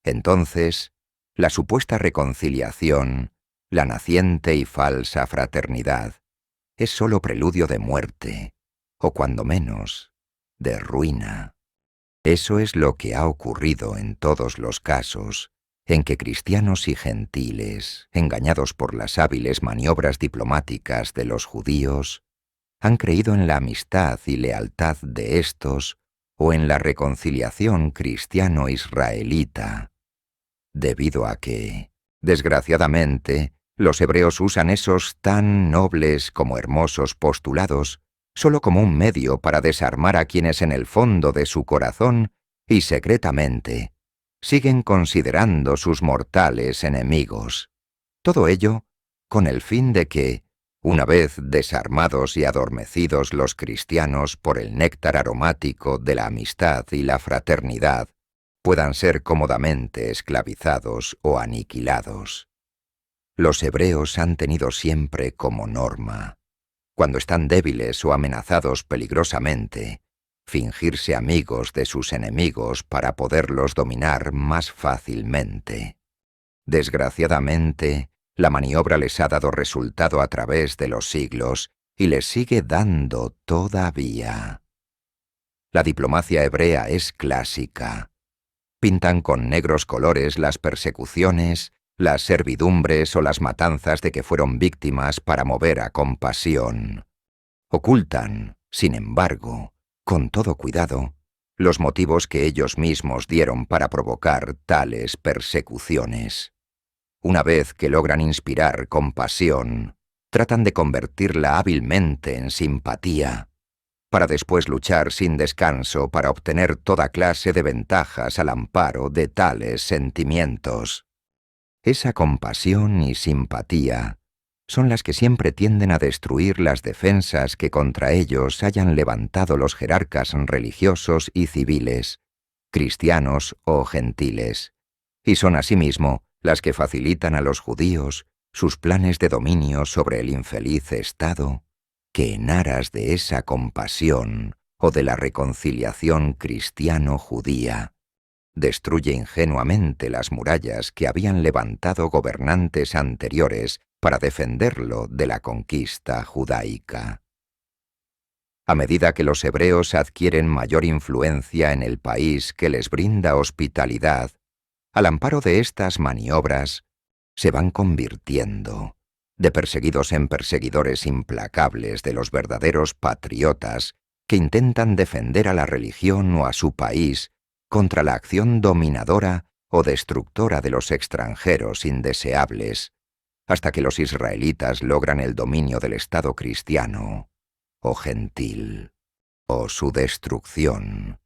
B: Entonces, la supuesta reconciliación, la naciente y falsa fraternidad, es sólo preludio de muerte, o cuando menos, de ruina. Eso es lo que ha ocurrido en todos los casos en que cristianos y gentiles, engañados por las hábiles maniobras diplomáticas de los judíos, han creído en la amistad y lealtad de éstos o en la reconciliación cristiano-israelita, debido a que, desgraciadamente, los hebreos usan esos tan nobles como hermosos postulados solo como un medio para desarmar a quienes en el fondo de su corazón y secretamente siguen considerando sus mortales enemigos. Todo ello con el fin de que, una vez desarmados y adormecidos los cristianos por el néctar aromático de la amistad y la fraternidad, puedan ser cómodamente esclavizados o aniquilados. Los hebreos han tenido siempre como norma, cuando están débiles o amenazados peligrosamente, fingirse amigos de sus enemigos para poderlos dominar más fácilmente. Desgraciadamente, la maniobra les ha dado resultado a través de los siglos y les sigue dando todavía. La diplomacia hebrea es clásica. Pintan con negros colores las persecuciones, las servidumbres o las matanzas de que fueron víctimas para mover a compasión. Ocultan, sin embargo, con todo cuidado, los motivos que ellos mismos dieron para provocar tales persecuciones. Una vez que logran inspirar compasión, tratan de convertirla hábilmente en simpatía, para después luchar sin descanso para obtener toda clase de ventajas al amparo de tales sentimientos. Esa compasión y simpatía son las que siempre tienden a destruir las defensas que contra ellos hayan levantado los jerarcas religiosos y civiles, cristianos o gentiles, y son asimismo las que facilitan a los judíos sus planes de dominio sobre el infeliz Estado, que en aras de esa compasión o de la reconciliación cristiano-judía, destruye ingenuamente las murallas que habían levantado gobernantes anteriores para defenderlo de la conquista judaica. A medida que los hebreos adquieren mayor influencia en el país que les brinda hospitalidad, al amparo de estas maniobras, se van convirtiendo, de perseguidos en perseguidores implacables de los verdaderos patriotas que intentan defender a la religión o a su país contra la acción dominadora o destructora de los extranjeros indeseables, hasta que los israelitas logran el dominio del Estado cristiano o gentil, o su destrucción,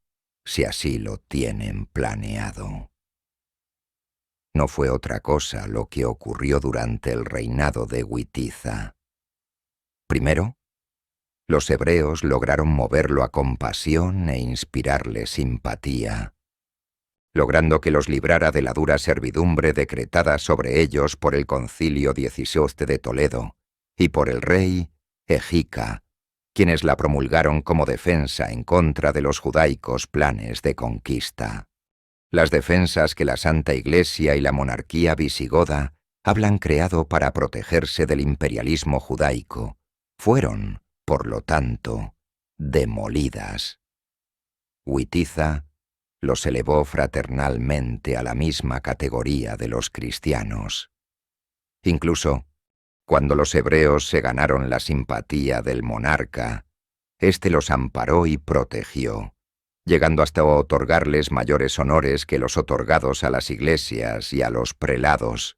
B: si así lo tienen planeado. no fue otra cosa lo que ocurrió durante el reinado de Witiza. Primero, los hebreos lograron moverlo a compasión e inspirarle simpatía, logrando que los librara de la dura servidumbre decretada sobre ellos por el Concilio XVII de Toledo y por el rey Egica, quienes la promulgaron como defensa en contra de los judaicos planes de conquista. Las defensas que la Santa Iglesia y la monarquía visigoda habían creado para protegerse del imperialismo judaico fueron, por lo tanto, demolidas. Witiza los elevó fraternalmente a la misma categoría de los cristianos. Incluso, cuando los hebreos se ganaron la simpatía del monarca, éste los amparó y protegió, llegando hasta otorgarles mayores honores que los otorgados a las iglesias y a los prelados.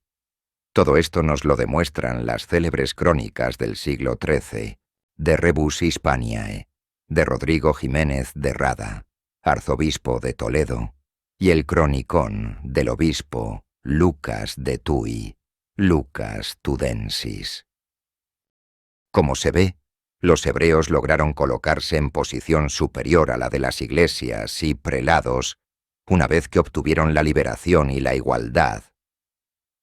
B: Todo esto nos lo demuestran las célebres crónicas del siglo XIII, de Rebus Hispaniae, de Rodrigo Jiménez de Rada, arzobispo de Toledo, y el cronicón del obispo Lucas de Tui, Lucas Tudensis. Como se ve, los hebreos lograron colocarse en posición superior a la de las iglesias y prelados una vez que obtuvieron la liberación y la igualdad.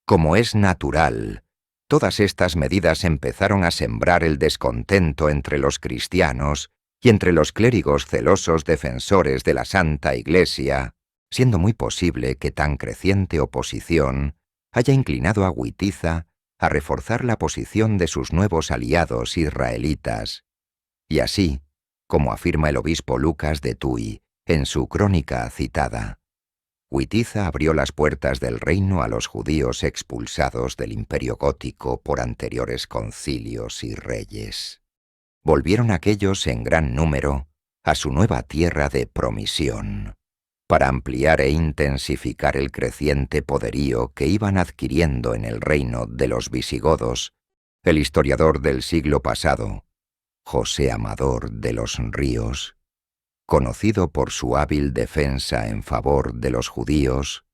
B: Como es natural, todas estas medidas empezaron a sembrar el descontento entre los cristianos y entre los clérigos celosos defensores de la Santa Iglesia, siendo muy posible que tan creciente oposición haya inclinado a Witiza a reforzar la posición de sus nuevos aliados israelitas. Y así, como afirma el obispo Lucas de Tui en su crónica citada, Witiza abrió las puertas del reino a los judíos expulsados del Imperio Gótico por anteriores concilios y reyes. Volvieron aquellos en gran número a su nueva tierra de promisión, para ampliar e intensificar el creciente poderío que iban adquiriendo en el reino de los visigodos. El historiador del siglo pasado, José Amador de los Ríos, conocido por su hábil defensa en favor de los judíos,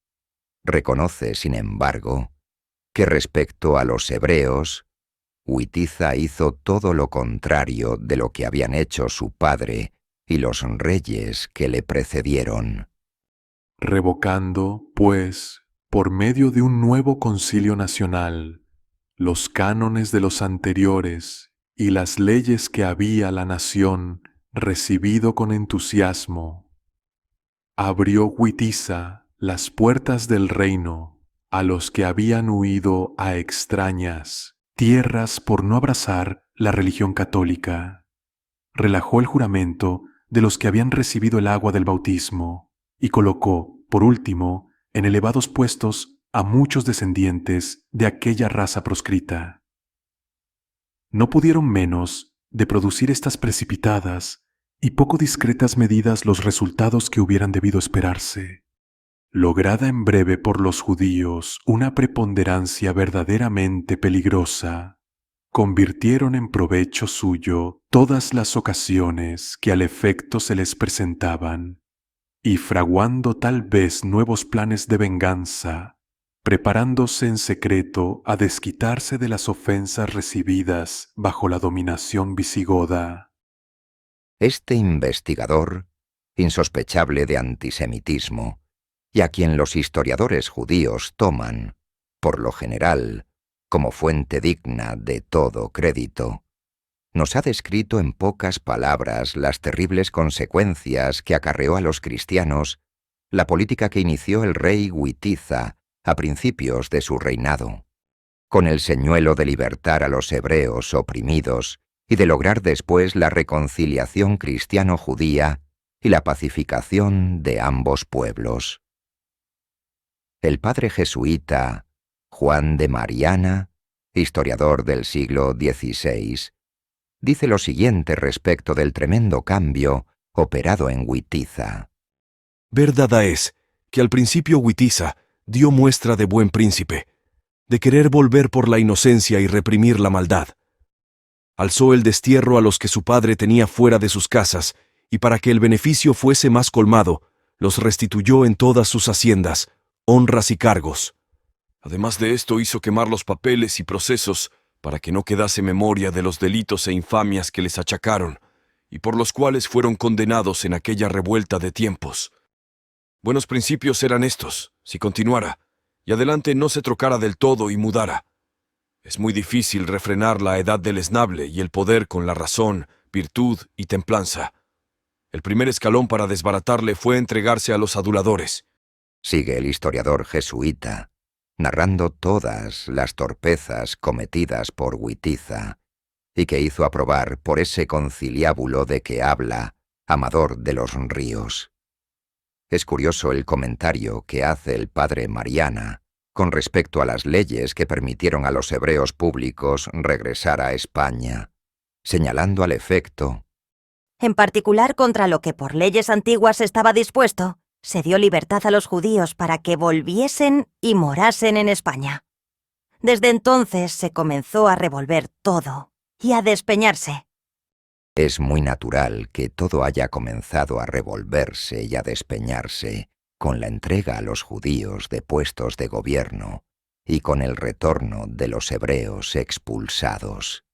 B: reconoce, sin embargo, que respecto a los hebreos, Witiza hizo todo lo contrario de lo que habían hecho su padre y los reyes que le precedieron.
C: Revocando, pues, por medio de un nuevo concilio nacional, los cánones de los anteriores y las leyes que había la nación recibido con entusiasmo, abrió Witiza las puertas del reino a los que habían huido a extrañas tierras por no abrazar la religión católica. Relajó el juramento de los que habían recibido el agua del bautismo y colocó, por último, en elevados puestos a muchos descendientes de aquella raza proscrita. No pudieron menos de producir estas precipitadas y poco discretas medidas los resultados que hubieran debido esperarse. Lograda en breve por los judíos una preponderancia verdaderamente peligrosa, convirtieron en provecho suyo todas las ocasiones que al efecto se les presentaban, y fraguando tal vez nuevos planes de venganza, preparándose en secreto a desquitarse de las ofensas recibidas bajo la dominación visigoda.
B: Este investigador, insospechable de antisemitismo, y a quien los historiadores judíos toman, por lo general, como fuente digna de todo crédito, nos ha descrito en pocas palabras las terribles consecuencias que acarreó a los cristianos la política que inició el rey Witiza a principios de su reinado, con el señuelo de libertar a los hebreos oprimidos y de lograr después la reconciliación cristiano-judía y la pacificación de ambos pueblos. El padre jesuita Juan de Mariana, historiador del siglo XVI, dice lo siguiente respecto del tremendo cambio operado en Witiza.
D: Verdad es que al principio Witiza dio muestra de buen príncipe, de querer volver por la inocencia y reprimir la maldad. Alzó el destierro a los que su padre tenía fuera de sus casas, y para que el beneficio fuese más colmado, los restituyó en todas sus haciendas, honras y cargos. Además de esto, hizo quemar los papeles y procesos para que no quedase memoria de los delitos e infamias que les achacaron y por los cuales fueron condenados en aquella revuelta de tiempos. Buenos principios eran estos, si continuara, y adelante no se trocara del todo y mudara. Es muy difícil refrenar la edad deleznable y el poder con la razón, virtud y templanza. El primer escalón para desbaratarle fue entregarse a los aduladores.
B: Sigue el historiador jesuita, narrando todas las torpezas cometidas por Witiza, y que hizo aprobar por ese conciliábulo de que habla Amador de los Ríos. Es curioso el comentario que hace el padre Mariana con respecto a las leyes que permitieron a los hebreos públicos regresar a España, señalando al efecto:
A: en particular contra lo que por leyes antiguas estaba dispuesto, se dio libertad a los judíos para que volviesen y morasen en España. Desde entonces se comenzó a revolver todo y a despeñarse.
B: es muy natural que todo haya comenzado a revolverse y a despeñarse con la entrega a los judíos de puestos de gobierno y con el retorno de los hebreos expulsados.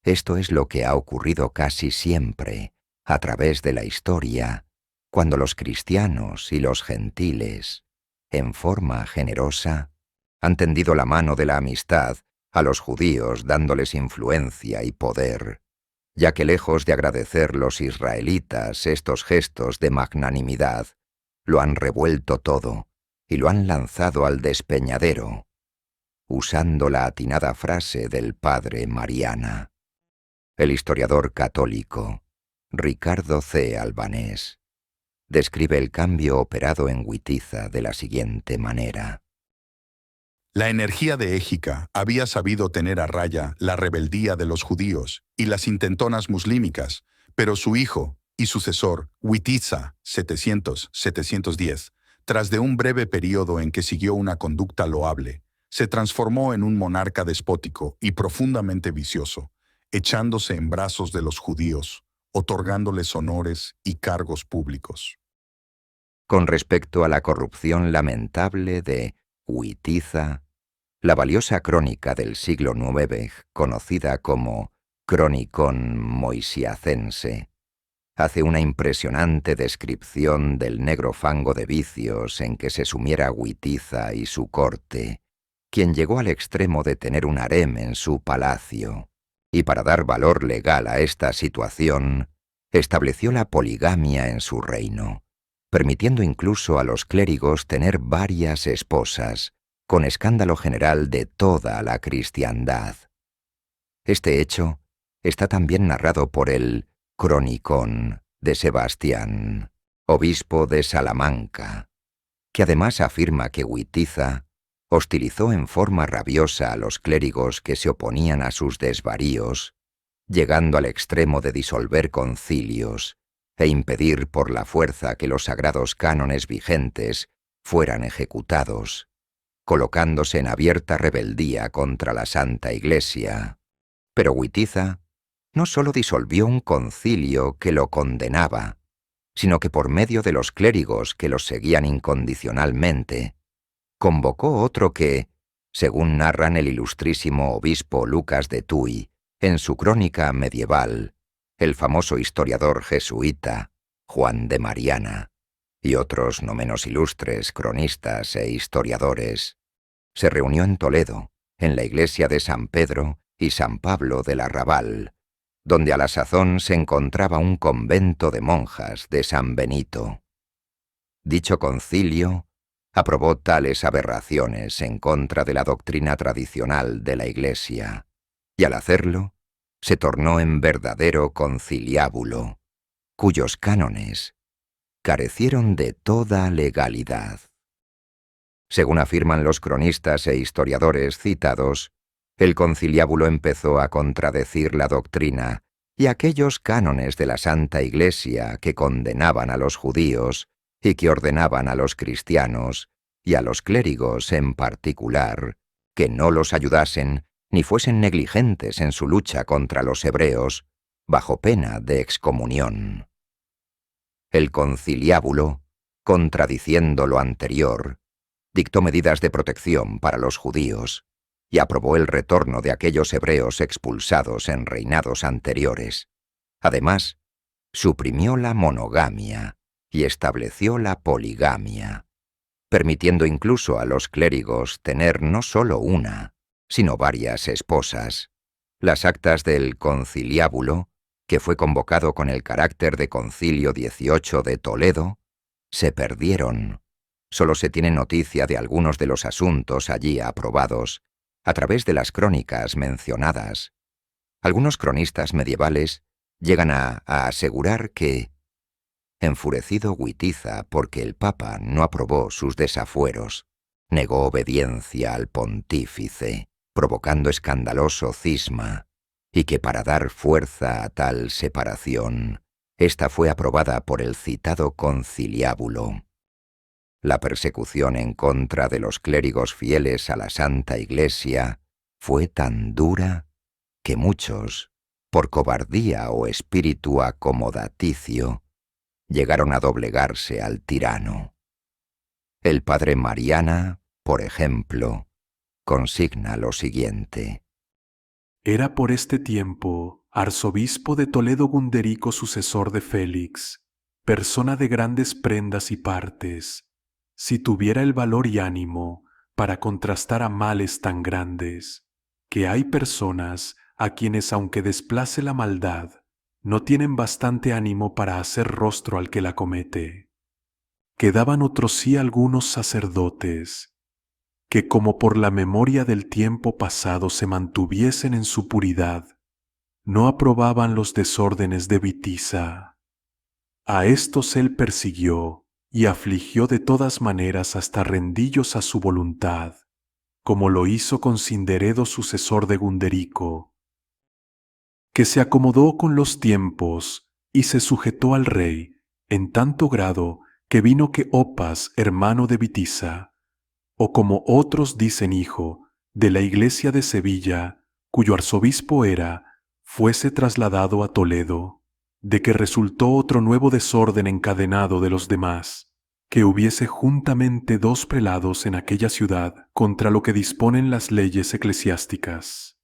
B: Esto es lo que ha ocurrido casi siempre, a través de la historia, cuando los cristianos y los gentiles, en forma generosa, han tendido la mano de la amistad a los judíos dándoles influencia y poder, ya que lejos de agradecer los israelitas estos gestos de magnanimidad, lo han revuelto todo y lo han lanzado al despeñadero, usando la atinada frase del padre Mariana. El historiador católico, Ricardo C. Albanés, describe el cambio operado en Witiza de la siguiente manera.
K: La energía de Égica había sabido tener a raya la rebeldía de los judíos y las intentonas muslímicas, pero su hijo y sucesor, Witiza, 700-710, tras de un breve período en que siguió una conducta loable, se transformó en un monarca despótico y profundamente vicioso, echándose en brazos de los judíos, otorgándoles honores y cargos públicos.
B: Con respecto a la corrupción lamentable de Witiza, la valiosa crónica del siglo IX, conocida como Cronicon Moisiacense, hace una impresionante descripción del negro fango de vicios en que se sumiera Witiza y su corte, quien llegó al extremo de tener un harem en su palacio, y para dar valor legal a esta situación, estableció la poligamia en su reino, permitiendo incluso a los clérigos tener varias esposas, con escándalo general de toda la cristiandad. Este hecho está también narrado por el Cronicón de Sebastián, obispo de Salamanca, que además afirma que Witiza hostilizó en forma rabiosa a los clérigos que se oponían a sus desvaríos, llegando al extremo de disolver concilios e impedir por la fuerza que los sagrados cánones vigentes fueran ejecutados, colocándose en abierta rebeldía contra la Santa Iglesia. Pero Witiza no solo disolvió un concilio que lo condenaba, sino que por medio de los clérigos que los seguían incondicionalmente, convocó otro que, según narran el ilustrísimo obispo Lucas de Tuy en su crónica medieval, el famoso historiador jesuita Juan de Mariana y otros no menos ilustres cronistas e historiadores, se reunió en Toledo, en la iglesia de San Pedro y San Pablo del Arrabal, donde a la sazón se encontraba un convento de monjas de San Benito. Dicho concilio aprobó tales aberraciones en contra de la doctrina tradicional de la Iglesia, y al hacerlo, se tornó en verdadero conciliábulo, cuyos cánones carecieron de toda legalidad. Según afirman los cronistas e historiadores citados, el conciliábulo empezó a contradecir la doctrina y aquellos cánones de la Santa Iglesia que condenaban a los judíos y que ordenaban a los cristianos y a los clérigos en particular que no los ayudasen ni fuesen negligentes en su lucha contra los hebreos, bajo pena de excomunión. El conciliábulo, contradiciendo lo anterior, dictó medidas de protección para los judíos y aprobó el retorno de aquellos hebreos expulsados en reinados anteriores. Además, suprimió la monogamia y estableció la poligamia, permitiendo incluso a los clérigos tener no solo una, sino varias esposas. Las actas del conciliábulo, que fue convocado con el carácter de Concilio 18 de Toledo, se perdieron. Solo se tiene noticia de algunos de los asuntos allí aprobados a través de las crónicas mencionadas. Algunos cronistas medievales llegan a asegurar que, enfurecido Witiza porque el Papa no aprobó sus desafueros, negó obediencia al pontífice, provocando escandaloso cisma, y que para dar fuerza a tal separación, ésta fue aprobada por el citado conciliábulo. La persecución en contra de los clérigos fieles a la Santa Iglesia fue tan dura que muchos, por cobardía o espíritu acomodaticio, llegaron a doblegarse al tirano. El padre Mariana, por ejemplo, consigna lo siguiente.
C: Era por este tiempo arzobispo de Toledo Gunderico, sucesor de Félix, persona de grandes prendas y partes, si tuviera el valor y ánimo para contrastar a males tan grandes, que hay personas a quienes, aunque desplace la maldad, no tienen bastante ánimo para hacer rostro al que la comete. Quedaban otros sí algunos sacerdotes, que como por la memoria del tiempo pasado se mantuviesen en su puridad, no aprobaban los desórdenes de Witiza. A estos él persiguió y afligió de todas maneras hasta rendillos a su voluntad, como lo hizo con Cinderedo, sucesor de Gunderico, que se acomodó con los tiempos y se sujetó al rey en tanto grado que vino que Opas, hermano de Witiza, o como otros dicen hijo, de la iglesia de Sevilla, cuyo arzobispo era, fuese trasladado a Toledo, de que resultó otro nuevo desorden encadenado de los demás, que hubiese juntamente 2 prelados en aquella ciudad contra lo que disponen las leyes eclesiásticas.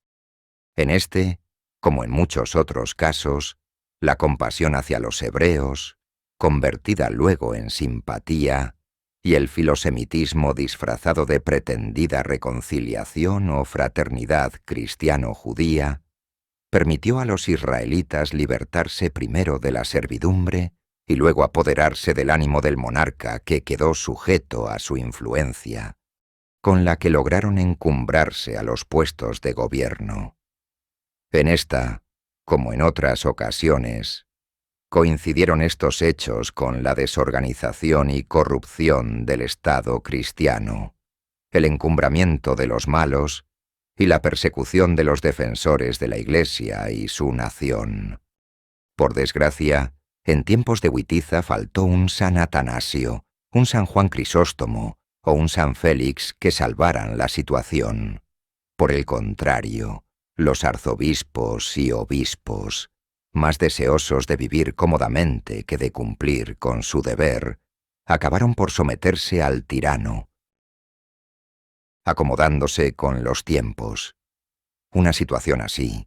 B: En este, como en muchos otros casos, la compasión hacia los hebreos, convertida luego en simpatía, y el filosemitismo disfrazado de pretendida reconciliación o fraternidad cristiano-judía, permitió a los israelitas libertarse primero de la servidumbre y luego apoderarse del ánimo del monarca que quedó sujeto a su influencia, con la que lograron encumbrarse a los puestos de gobierno. En esta, como en otras ocasiones, coincidieron estos hechos con la desorganización y corrupción del Estado cristiano, el encumbramiento de los malos y la persecución de los defensores de la Iglesia y su nación. Por desgracia, en tiempos de Witiza faltó un San Atanasio, un San Juan Crisóstomo o un San Félix que salvaran la situación. Por el contrario, los arzobispos y obispos, más deseosos de vivir cómodamente que de cumplir con su deber, acabaron por someterse al tirano, acomodándose con los tiempos. Una situación así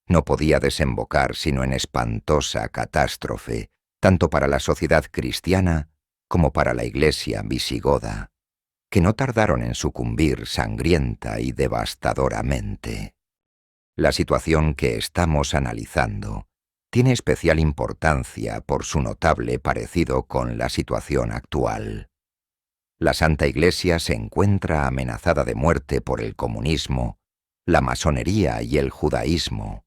B: no podía desembocar sino en espantosa catástrofe, tanto para la sociedad cristiana como para la Iglesia visigoda, que no tardaron en sucumbir sangrienta y devastadoramente. La situación que estamos analizando tiene especial importancia por su notable parecido con la situación actual. La Santa Iglesia se encuentra amenazada de muerte por el comunismo, la masonería y el judaísmo,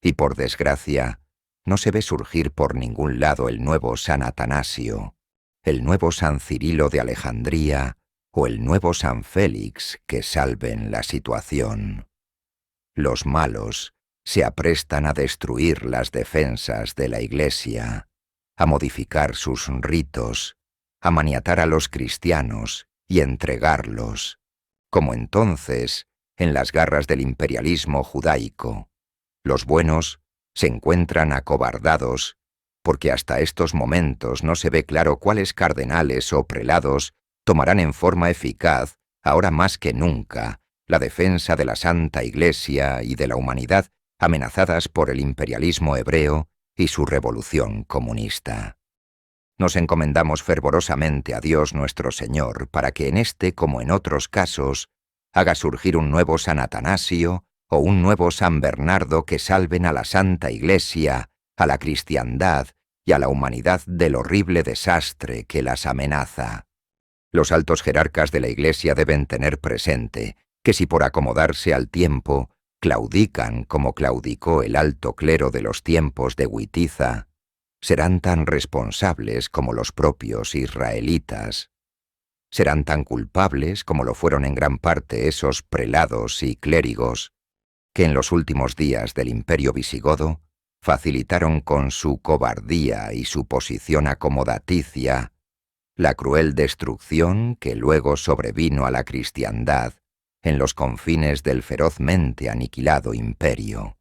B: y por desgracia no se ve surgir por ningún lado el nuevo San Atanasio, el nuevo San Cirilo de Alejandría o el nuevo San Félix que salven la situación. Los malos se aprestan a destruir las defensas de la Iglesia, a modificar sus ritos, a maniatar a los cristianos y entregarlos, como entonces en las garras del imperialismo judaico. Los buenos se encuentran acobardados porque hasta estos momentos no se ve claro cuáles cardenales o prelados tomarán en forma eficaz, ahora más que nunca, la defensa de la Santa Iglesia y de la humanidad amenazadas por el imperialismo hebreo y su revolución comunista. Nos encomendamos fervorosamente a Dios nuestro Señor para que en este como en otros casos haga surgir un nuevo San Atanasio o un nuevo San Bernardo que salven a la Santa Iglesia, a la cristiandad y a la humanidad del horrible desastre que las amenaza. Los altos jerarcas de la Iglesia deben tener presente que si por acomodarse al tiempo claudican como claudicó el alto clero de los tiempos de Witiza, serán tan responsables como los propios israelitas. Serán tan culpables como lo fueron en gran parte esos prelados y clérigos que en los últimos días del Imperio visigodo facilitaron con su cobardía y su posición acomodaticia la cruel destrucción que luego sobrevino a la cristiandad en los confines del ferozmente aniquilado imperio,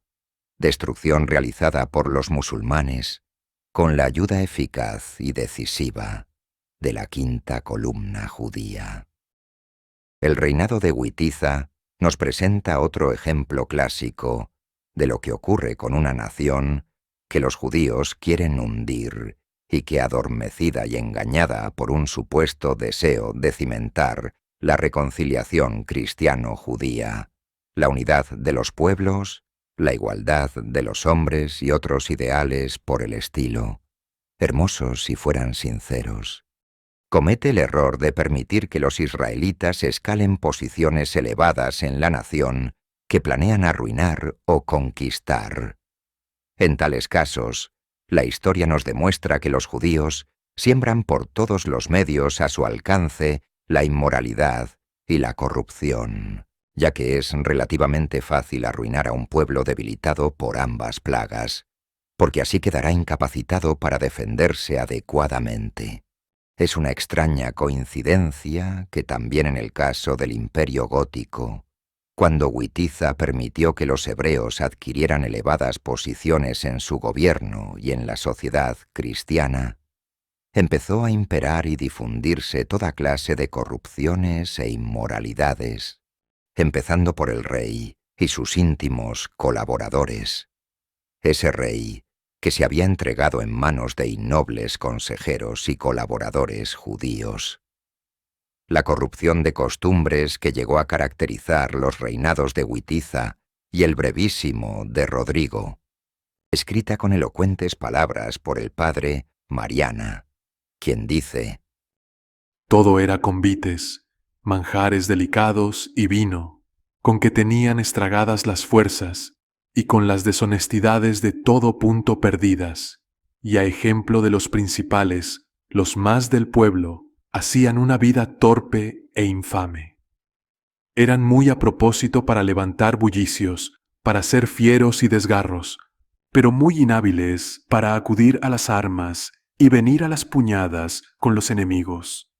B: destrucción realizada por los musulmanes con la ayuda eficaz y decisiva de la quinta columna judía. El reinado de Witiza nos presenta otro ejemplo clásico de lo que ocurre con una nación que los judíos quieren hundir y que, adormecida y engañada por un supuesto deseo de cimentar la reconciliación cristiano-judía, la unidad de los pueblos, la igualdad de los hombres y otros ideales por el estilo, hermosos si fueran sinceros, comete el error de permitir que los israelitas escalen posiciones elevadas en la nación que planean arruinar o conquistar. En tales casos, la historia nos demuestra que los judíos siembran por todos los medios a su alcance la inmoralidad y la corrupción, ya que es relativamente fácil arruinar a un pueblo debilitado por ambas plagas, porque así quedará incapacitado para defenderse adecuadamente. Es una extraña coincidencia que también en el caso del Imperio Gótico, cuando Witiza permitió que los hebreos adquirieran elevadas posiciones en su gobierno y en la sociedad cristiana, empezó a imperar y difundirse toda clase de corrupciones e inmoralidades, empezando por el rey y sus íntimos colaboradores. Ese rey que se había entregado en manos de innobles consejeros y colaboradores judíos. La corrupción de costumbres que llegó a caracterizar los reinados de Witiza y el brevísimo de Rodrigo, escrita con elocuentes palabras por el padre Mariana, quien dice:
C: Todo era convites, manjares delicados y vino, con que tenían estragadas las fuerzas, y con las deshonestidades de todo punto perdidas, y a ejemplo de los principales, los más del pueblo, hacían una vida torpe e infame. Eran muy a propósito para levantar bullicios, para ser fieros y desgarros, pero muy inhábiles para acudir a las armas y venir a las puñadas con los enemigos.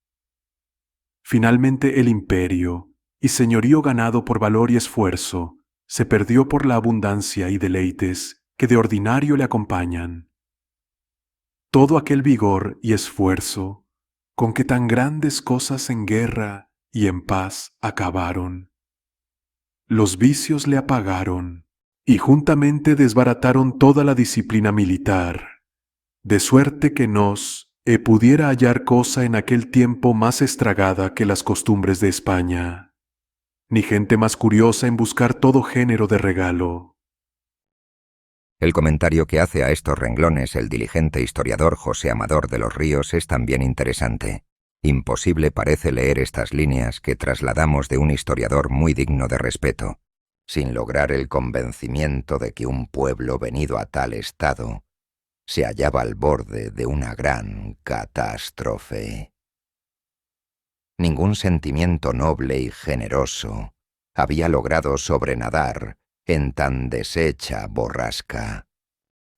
C: Finalmente el imperio, y señorío ganado por valor y esfuerzo, se perdió por la abundancia y deleites que de ordinario le acompañan. Todo aquel vigor y esfuerzo, con que tan grandes cosas en guerra y en paz acabaron, los vicios le apagaron, y juntamente desbarataron toda la disciplina militar, de suerte que pudiera hallar cosa en aquel tiempo más estragada que las costumbres de España, ni gente más curiosa en buscar todo género de regalo.
B: El comentario que hace a estos renglones el diligente historiador José Amador de los Ríos es también interesante. Imposible parece leer estas líneas que trasladamos de un historiador muy digno de respeto, sin lograr el convencimiento de que un pueblo venido a tal estado se hallaba al borde de una gran catástrofe. Ningún sentimiento noble y generoso había logrado sobrenadar en tan deshecha borrasca.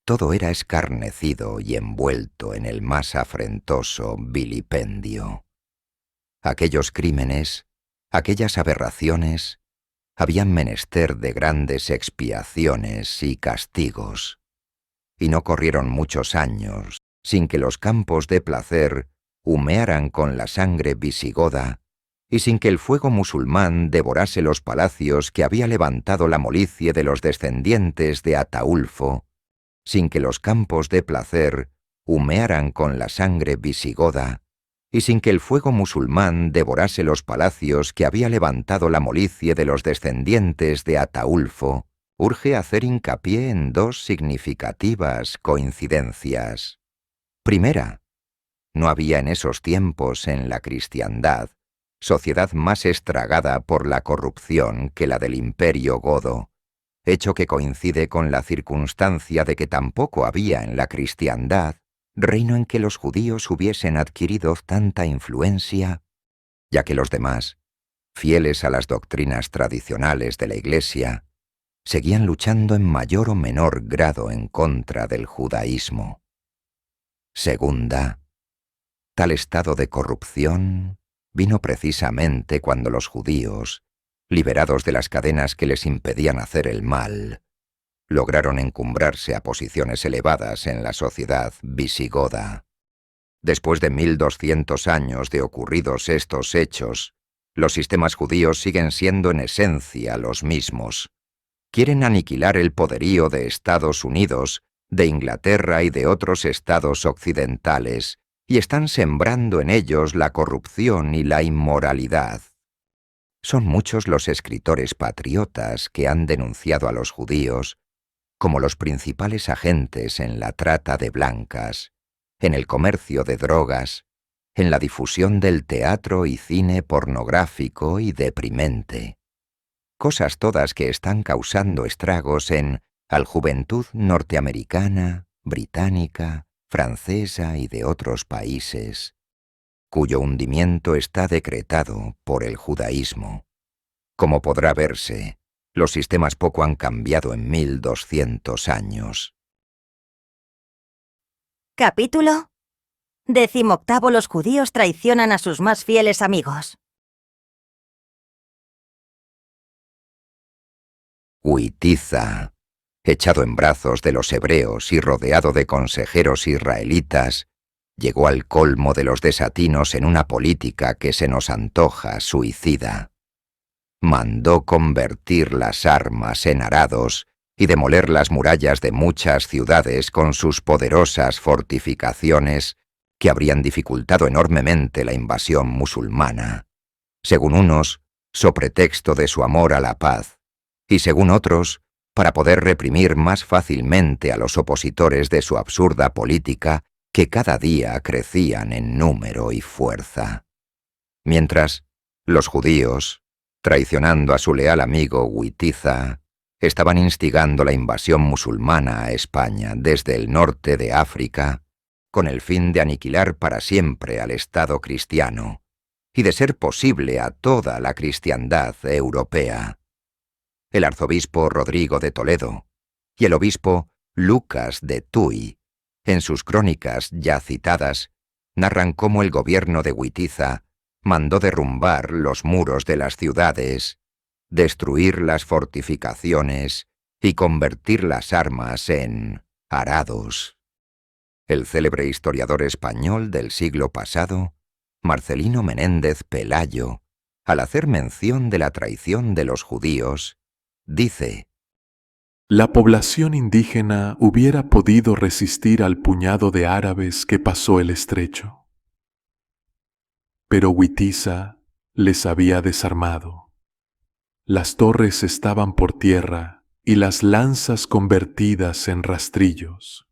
B: Todo era escarnecido y envuelto en el más afrentoso vilipendio. Aquellos crímenes, aquellas aberraciones, habían menester de grandes expiaciones y castigos, y no corrieron muchos años sin que los campos de placer humearan con la sangre visigoda, y sin que el fuego musulmán devorase los palacios que había levantado la molicie de los descendientes de Ataulfo, sin que los campos de placer humearan con la sangre visigoda, y sin que el fuego musulmán devorase los palacios que había levantado la molicie de los descendientes de Ataulfo, urge hacer hincapié en dos significativas coincidencias. Primera, no había en esos tiempos en la cristiandad sociedad más estragada por la corrupción que la del imperio godo, hecho que coincide con la circunstancia de que tampoco había en la cristiandad reino en que los judíos hubiesen adquirido tanta influencia, ya que los demás, fieles a las doctrinas tradicionales de la Iglesia, seguían luchando en mayor o menor grado en contra del judaísmo. Segunda, tal estado de corrupción vino precisamente cuando los judíos, liberados de las cadenas que les impedían hacer el mal, lograron encumbrarse a posiciones elevadas en la sociedad visigoda. Después de 1200 años de ocurridos estos hechos, los sistemas judíos siguen siendo en esencia los mismos. Quieren aniquilar el poderío de Estados Unidos, de Inglaterra y de otros estados occidentales, y están sembrando en ellos la corrupción y la inmoralidad. Son muchos los escritores patriotas que han denunciado a los judíos como los principales agentes en la trata de blancas, en el comercio de drogas, en la difusión del teatro y cine pornográfico y deprimente. Cosas todas que están causando estragos en la juventud norteamericana, británica, francesa y de otros países, cuyo hundimiento está decretado por el judaísmo. Como podrá verse, los sistemas poco han cambiado en 1200 años.
A: Capítulo 18. Los judíos traicionan a sus más fieles amigos.
B: Witiza, echado en brazos de los hebreos y rodeado de consejeros israelitas, llegó al colmo de los desatinos en una política que se nos antoja suicida. Mandó convertir las armas en arados y demoler las murallas de muchas ciudades con sus poderosas fortificaciones que habrían dificultado enormemente la invasión musulmana, según unos, so pretexto de su amor a la paz, y según otros, para poder reprimir más fácilmente a los opositores de su absurda política que cada día crecían en número y fuerza. Mientras, los judíos, traicionando a su leal amigo Witiza, estaban instigando la invasión musulmana a España desde el norte de África, con el fin de aniquilar para siempre al Estado cristiano y de ser posible a toda la cristiandad europea. El arzobispo Rodrigo de Toledo y el obispo Lucas de Tuy, en sus crónicas ya citadas, narran cómo el gobierno de Witiza mandó derrumbar los muros de las ciudades, destruir las fortificaciones y convertir las armas en arados. El célebre historiador español del siglo pasado, Marcelino Menéndez Pelayo, al hacer mención de la traición de los judíos, dice:
C: La población indígena hubiera podido resistir al puñado de árabes que pasó el estrecho. Pero Witiza les había desarmado. Las torres estaban por tierra y las lanzas convertidas en rastrillos.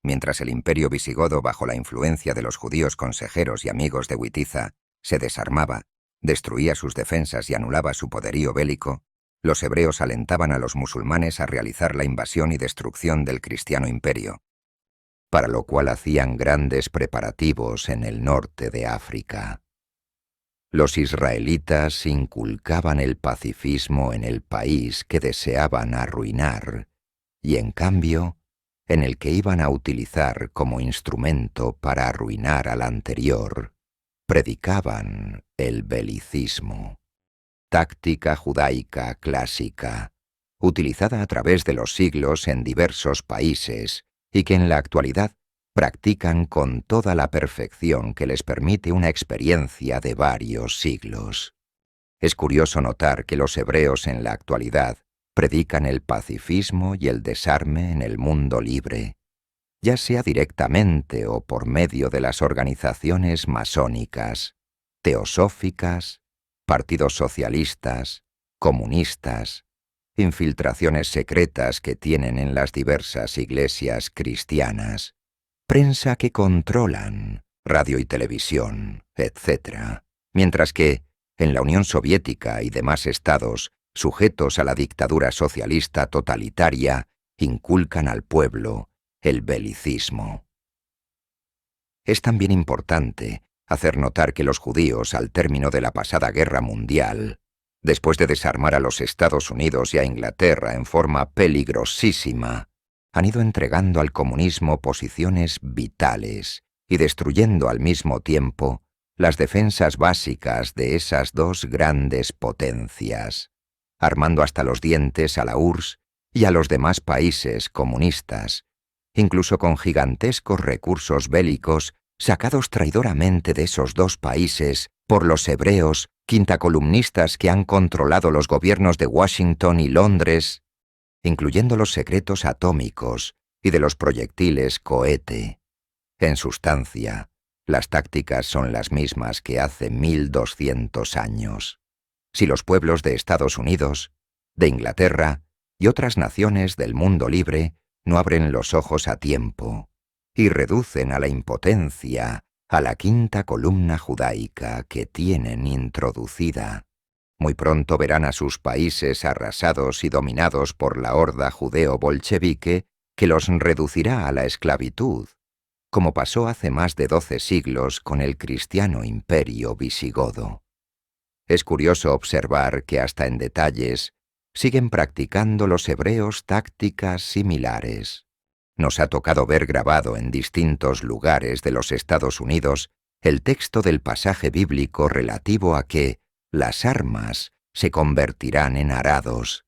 B: Mientras el imperio visigodo, bajo la influencia de los judíos consejeros y amigos de Witiza, se desarmaba, destruía sus defensas y anulaba su poderío bélico, los hebreos alentaban a los musulmanes a realizar la invasión y destrucción del cristiano imperio, para lo cual hacían grandes preparativos en el norte de África. Los israelitas inculcaban el pacifismo en el país que deseaban arruinar, y en cambio, en el que iban a utilizar como instrumento para arruinar al anterior, predicaban el belicismo, táctica judaica clásica, utilizada a través de los siglos en diversos países y que en la actualidad practican con toda la perfección que les permite una experiencia de varios siglos. Es curioso notar que los hebreos en la actualidad predican el pacifismo y el desarme en el mundo libre, ya sea directamente o por medio de las organizaciones masónicas, teosóficas, partidos socialistas, comunistas, infiltraciones secretas que tienen en las diversas iglesias cristianas, prensa que controlan, radio y televisión, etc. Mientras que, en la Unión Soviética y demás estados sujetos a la dictadura socialista totalitaria, inculcan al pueblo el belicismo. Es también importante hacer notar que los judíos, al término de la pasada Guerra Mundial, después de desarmar a los Estados Unidos y a Inglaterra en forma peligrosísima, han ido entregando al comunismo posiciones vitales y destruyendo al mismo tiempo las defensas básicas de esas dos grandes potencias, armando hasta los dientes a la URSS y a los demás países comunistas, incluso con gigantescos recursos bélicos sacados traidoramente de esos dos países por los hebreos quintacolumnistas que han controlado los gobiernos de Washington y Londres, incluyendo los secretos atómicos y de los proyectiles cohete. En sustancia, las tácticas son las mismas que hace 1200 años. Si los pueblos de Estados Unidos, de Inglaterra y otras naciones del mundo libre no abren los ojos a tiempo y reducen a la impotencia a la quinta columna judaica que tienen introducida, muy pronto verán a sus países arrasados y dominados por la horda judeo-bolchevique que los reducirá a la esclavitud, como pasó hace más de 12 siglos con el cristiano imperio visigodo. Es curioso observar que hasta en detalles siguen practicando los hebreos tácticas similares. Nos ha tocado ver grabado en distintos lugares de los Estados Unidos el texto del pasaje bíblico relativo a que las armas se convertirán en arados,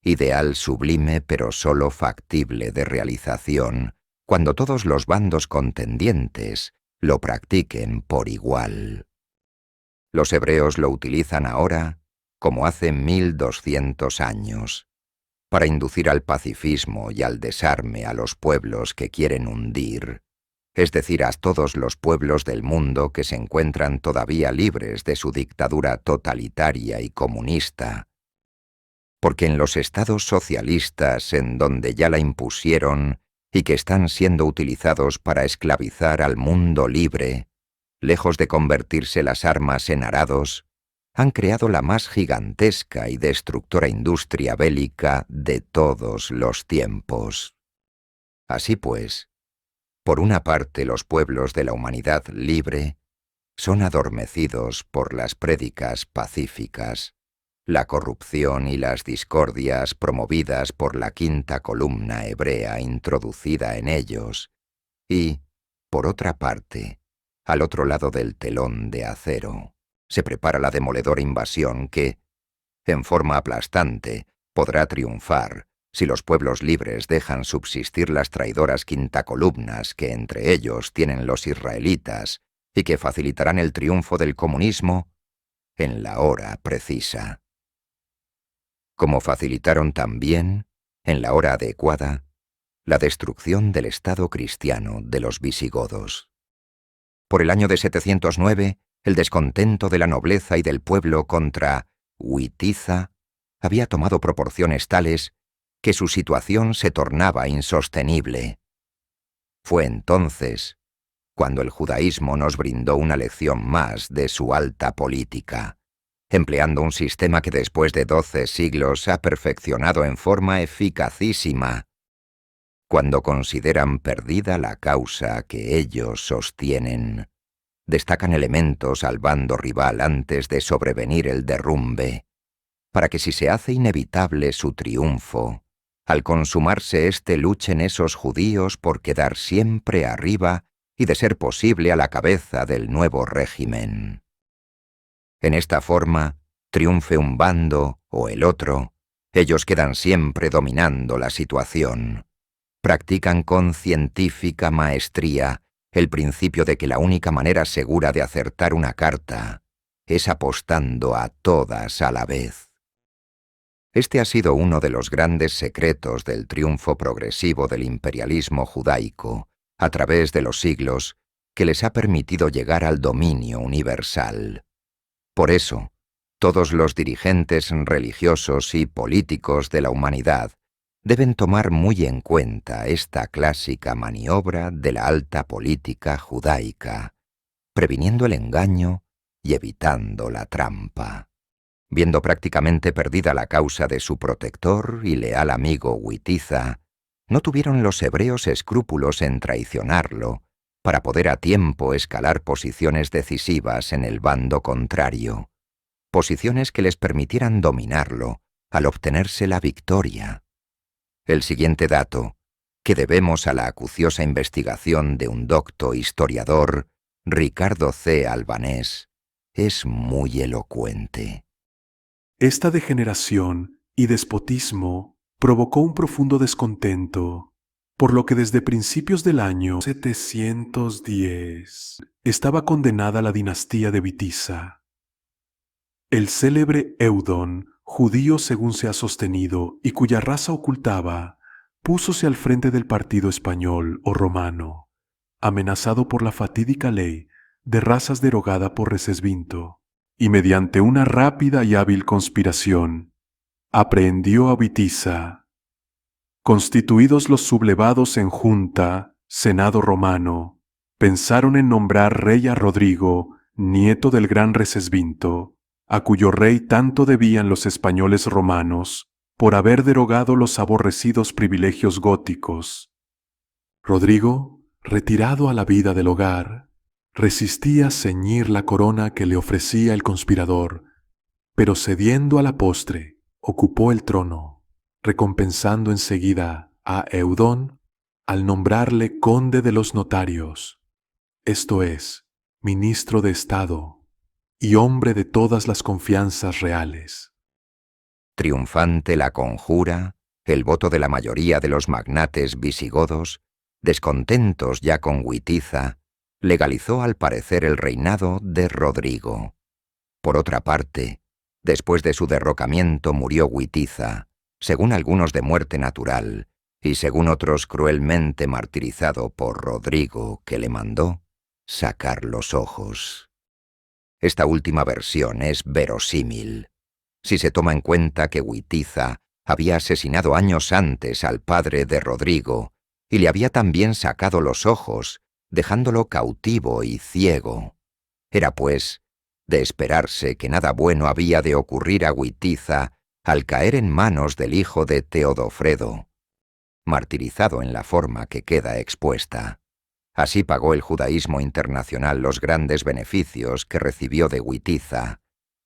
B: ideal sublime pero solo factible de realización cuando todos los bandos contendientes lo practiquen por igual. Los hebreos lo utilizan ahora, como hace 1200 años, para inducir al pacifismo y al desarme a los pueblos que quieren hundir, es decir, a todos los pueblos del mundo que se encuentran todavía libres de su dictadura totalitaria y comunista, porque en los estados socialistas en donde ya la impusieron y que están siendo utilizados para esclavizar al mundo libre, lejos de convertirse las armas en arados, han creado la más gigantesca y destructora industria bélica de todos los tiempos. Así pues, por una parte los pueblos de la humanidad libre son adormecidos por las prédicas pacíficas, la corrupción y las discordias promovidas por la quinta columna hebrea introducida en ellos, y, por otra parte, al otro lado del telón de acero, se prepara la demoledora invasión que, en forma aplastante, podrá triunfar si los pueblos libres dejan subsistir las traidoras quintacolumnas que entre ellos tienen los israelitas y que facilitarán el triunfo del comunismo en la hora precisa. Como facilitaron también, en la hora adecuada, la destrucción del Estado cristiano de los visigodos. Por el año de 709, el descontento de la nobleza y del pueblo contra Witiza había tomado proporciones tales que su situación se tornaba insostenible. Fue entonces cuando el judaísmo nos brindó una lección más de su alta política, empleando un sistema que después de 12 siglos ha perfeccionado en forma eficacísima. Cuando consideran perdida la causa que ellos sostienen, destacan elementos al bando rival antes de sobrevenir el derrumbe, para que si se hace inevitable su triunfo, al consumarse éste luchen esos judíos por quedar siempre arriba y de ser posible a la cabeza del nuevo régimen. En esta forma, triunfe un bando o el otro, ellos quedan siempre dominando la situación, Practican con científica maestría el principio de que la única manera segura de acertar una carta es apostando a todas a la vez. Este ha sido uno de los grandes secretos del triunfo progresivo del imperialismo judaico a través de los siglos que les ha permitido llegar al dominio universal. Por eso, todos los dirigentes religiosos y políticos de la humanidad deben tomar muy en cuenta esta clásica maniobra de la alta política judaica, previniendo el engaño y evitando la trampa. Viendo prácticamente perdida la causa de su protector y leal amigo Witiza, no tuvieron los hebreos escrúpulos en traicionarlo para poder a tiempo escalar posiciones decisivas en el bando contrario, posiciones que les permitieran dominarlo al obtenerse la victoria. El siguiente dato, que debemos a la acuciosa investigación de un docto historiador, Ricardo C. Albanés, es muy elocuente.
C: Esta degeneración y despotismo provocó un profundo descontento, por lo que desde principios del año 710 estaba condenada la dinastía de Witiza. El célebre Eudón, judío según se ha sostenido y cuya raza ocultaba, púsose al frente del partido español o romano, amenazado por la fatídica ley de razas derogada por Recesvinto, y mediante una rápida y hábil conspiración, aprehendió a Witiza. Constituidos los sublevados en junta, senado romano, pensaron en nombrar rey a Rodrigo, nieto del gran Recesvinto, a cuyo rey tanto debían los españoles romanos por haber derogado los aborrecidos privilegios góticos. Rodrigo, retirado a la vida del hogar, resistía ceñir la corona que le ofrecía el conspirador, pero cediendo a la postre, ocupó el trono, recompensando enseguida a Eudón al nombrarle conde de los notarios, esto es, ministro de Estado y hombre de todas las confianzas reales.
B: Triunfante la conjura, el voto de la mayoría de los magnates visigodos, descontentos ya con Witiza, legalizó al parecer el reinado de Rodrigo. Por otra parte, después de su derrocamiento murió Witiza, según algunos de muerte natural, y según otros cruelmente martirizado por Rodrigo, que le mandó sacar los ojos. Esta última versión es verosímil, si se toma en cuenta que Witiza había asesinado años antes al padre de Rodrigo y le había también sacado los ojos, dejándolo cautivo y ciego. Era, pues, de esperarse que nada bueno había de ocurrir a Witiza al caer en manos del hijo de Teodofredo, martirizado en la forma que queda expuesta. Así pagó el judaísmo internacional los grandes beneficios que recibió de Witiza,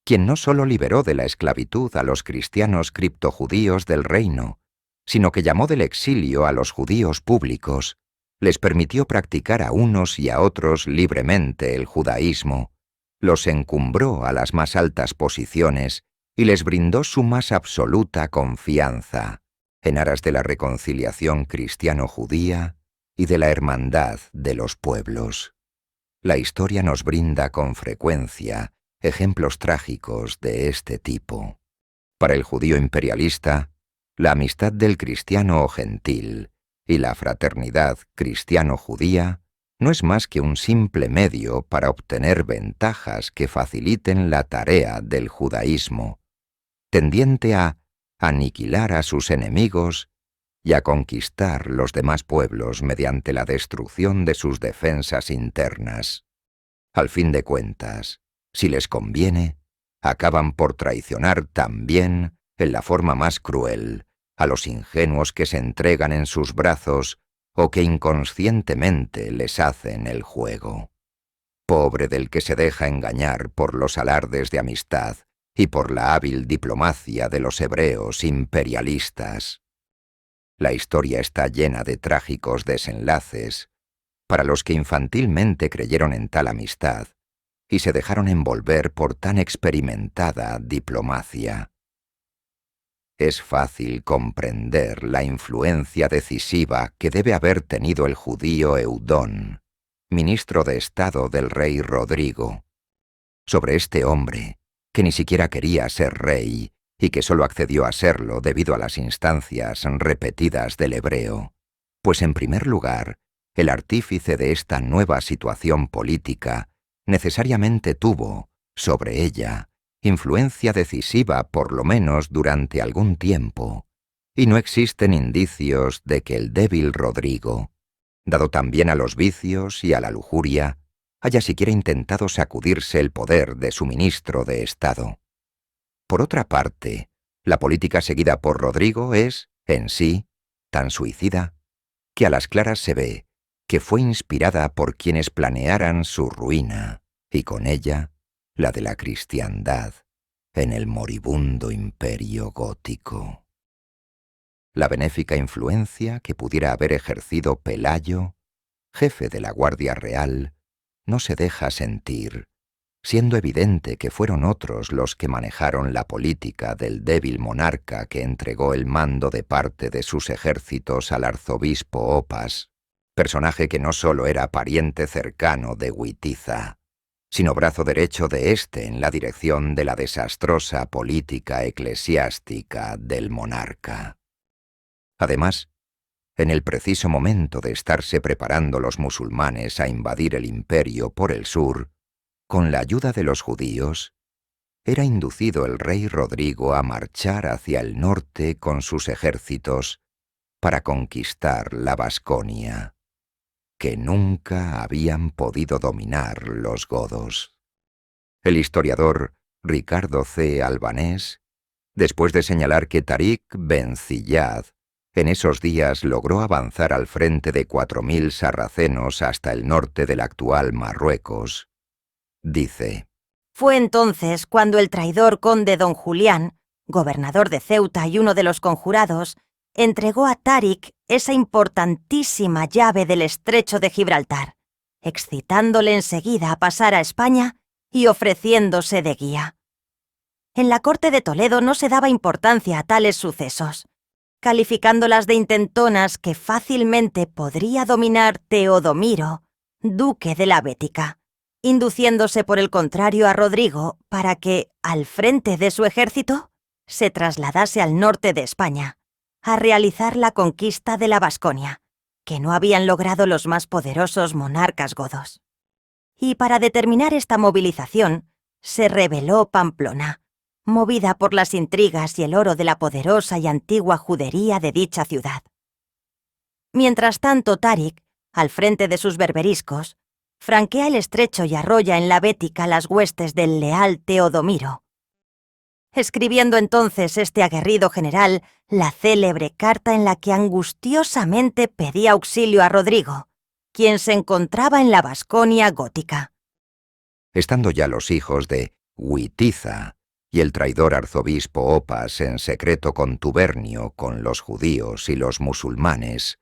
B: quien no solo liberó de la esclavitud a los cristianos criptojudíos del reino, sino que llamó del exilio a los judíos públicos, les permitió practicar a unos y a otros libremente el judaísmo, los encumbró a las más altas posiciones y les brindó su más absoluta confianza, en aras de la reconciliación cristiano-judía y de la hermandad de los pueblos. La historia nos brinda con frecuencia ejemplos trágicos de este tipo. Para el judío imperialista, la amistad del cristiano o gentil y la fraternidad cristiano-judía no es más que un simple medio para obtener ventajas que faciliten la tarea del judaísmo, tendiente a aniquilar a sus enemigos y a conquistar los demás pueblos mediante la destrucción de sus defensas internas. Al fin de cuentas, si les conviene, acaban por traicionar también, en la forma más cruel, a los ingenuos que se entregan en sus brazos o que inconscientemente les hacen el juego. Pobre del que se deja engañar por los alardes de amistad y por la hábil diplomacia de los hebreos imperialistas. La historia está llena de trágicos desenlaces para los que infantilmente creyeron en tal amistad y se dejaron envolver por tan experimentada diplomacia. es fácil comprender la influencia decisiva que debe haber tenido el judío Eudón, ministro de Estado del rey Rodrigo, sobre este hombre, que ni siquiera quería ser rey y que solo accedió a serlo debido a las instancias repetidas del hebreo, pues en primer lugar, el artífice de esta nueva situación política necesariamente tuvo, sobre ella, influencia decisiva por lo menos durante algún tiempo, y no existen indicios de que el débil Rodrigo, dado también a los vicios y a la lujuria, haya siquiera intentado sacudirse el poder de su ministro de Estado. Por otra parte, la política seguida por Rodrigo es, en sí, tan suicida, que a las claras se ve que fue inspirada por quienes planearan su ruina, y con ella, la de la cristiandad, en el moribundo imperio gótico. La benéfica influencia que pudiera haber ejercido Pelayo, jefe de la Guardia Real, no se deja sentir, siendo evidente que fueron otros los que manejaron la política del débil monarca que entregó el mando de parte de sus ejércitos al arzobispo Opas, personaje que no solo era pariente cercano de Witiza, sino brazo derecho de éste en la dirección de la desastrosa política eclesiástica del monarca. Además, en el preciso momento de estarse preparando los musulmanes a invadir el imperio por el sur, con la ayuda de los judíos, era inducido el rey Rodrigo a marchar hacia el norte con sus ejércitos para conquistar la Vasconia, que nunca habían podido dominar los godos. El historiador Ricardo C. Albanés, después de señalar que Tariq Ben Ziyad en esos días logró avanzar al frente de 4.000 sarracenos hasta el norte del actual Marruecos, dice:
A: Fue entonces cuando el traidor conde don Julián, gobernador de Ceuta y uno de los conjurados, entregó a Tariq esa importantísima llave del estrecho de Gibraltar, excitándole enseguida a pasar a España y ofreciéndose de guía. En la corte de Toledo no se daba importancia a tales sucesos, calificándolas de intentonas que fácilmente podría dominar Teodomiro, duque de la Bética, induciéndose por el contrario a Rodrigo para que, al frente de su ejército, se trasladase al norte de España, a realizar la conquista de la Vasconia, que no habían logrado los más poderosos monarcas godos. Y para determinar esta movilización, se rebeló Pamplona, movida por las intrigas y el oro de la poderosa y antigua judería de dicha ciudad. Mientras tanto, Tariq, al frente de sus berberiscos, franquea el estrecho y arrolla en la Bética las huestes del leal Teodomiro, escribiendo entonces este aguerrido general la célebre carta en la que angustiosamente pedía auxilio a Rodrigo, quien se encontraba en la Vasconia gótica.
B: Estando ya los hijos de Witiza y el traidor arzobispo Opas en secreto contubernio con los judíos y los musulmanes,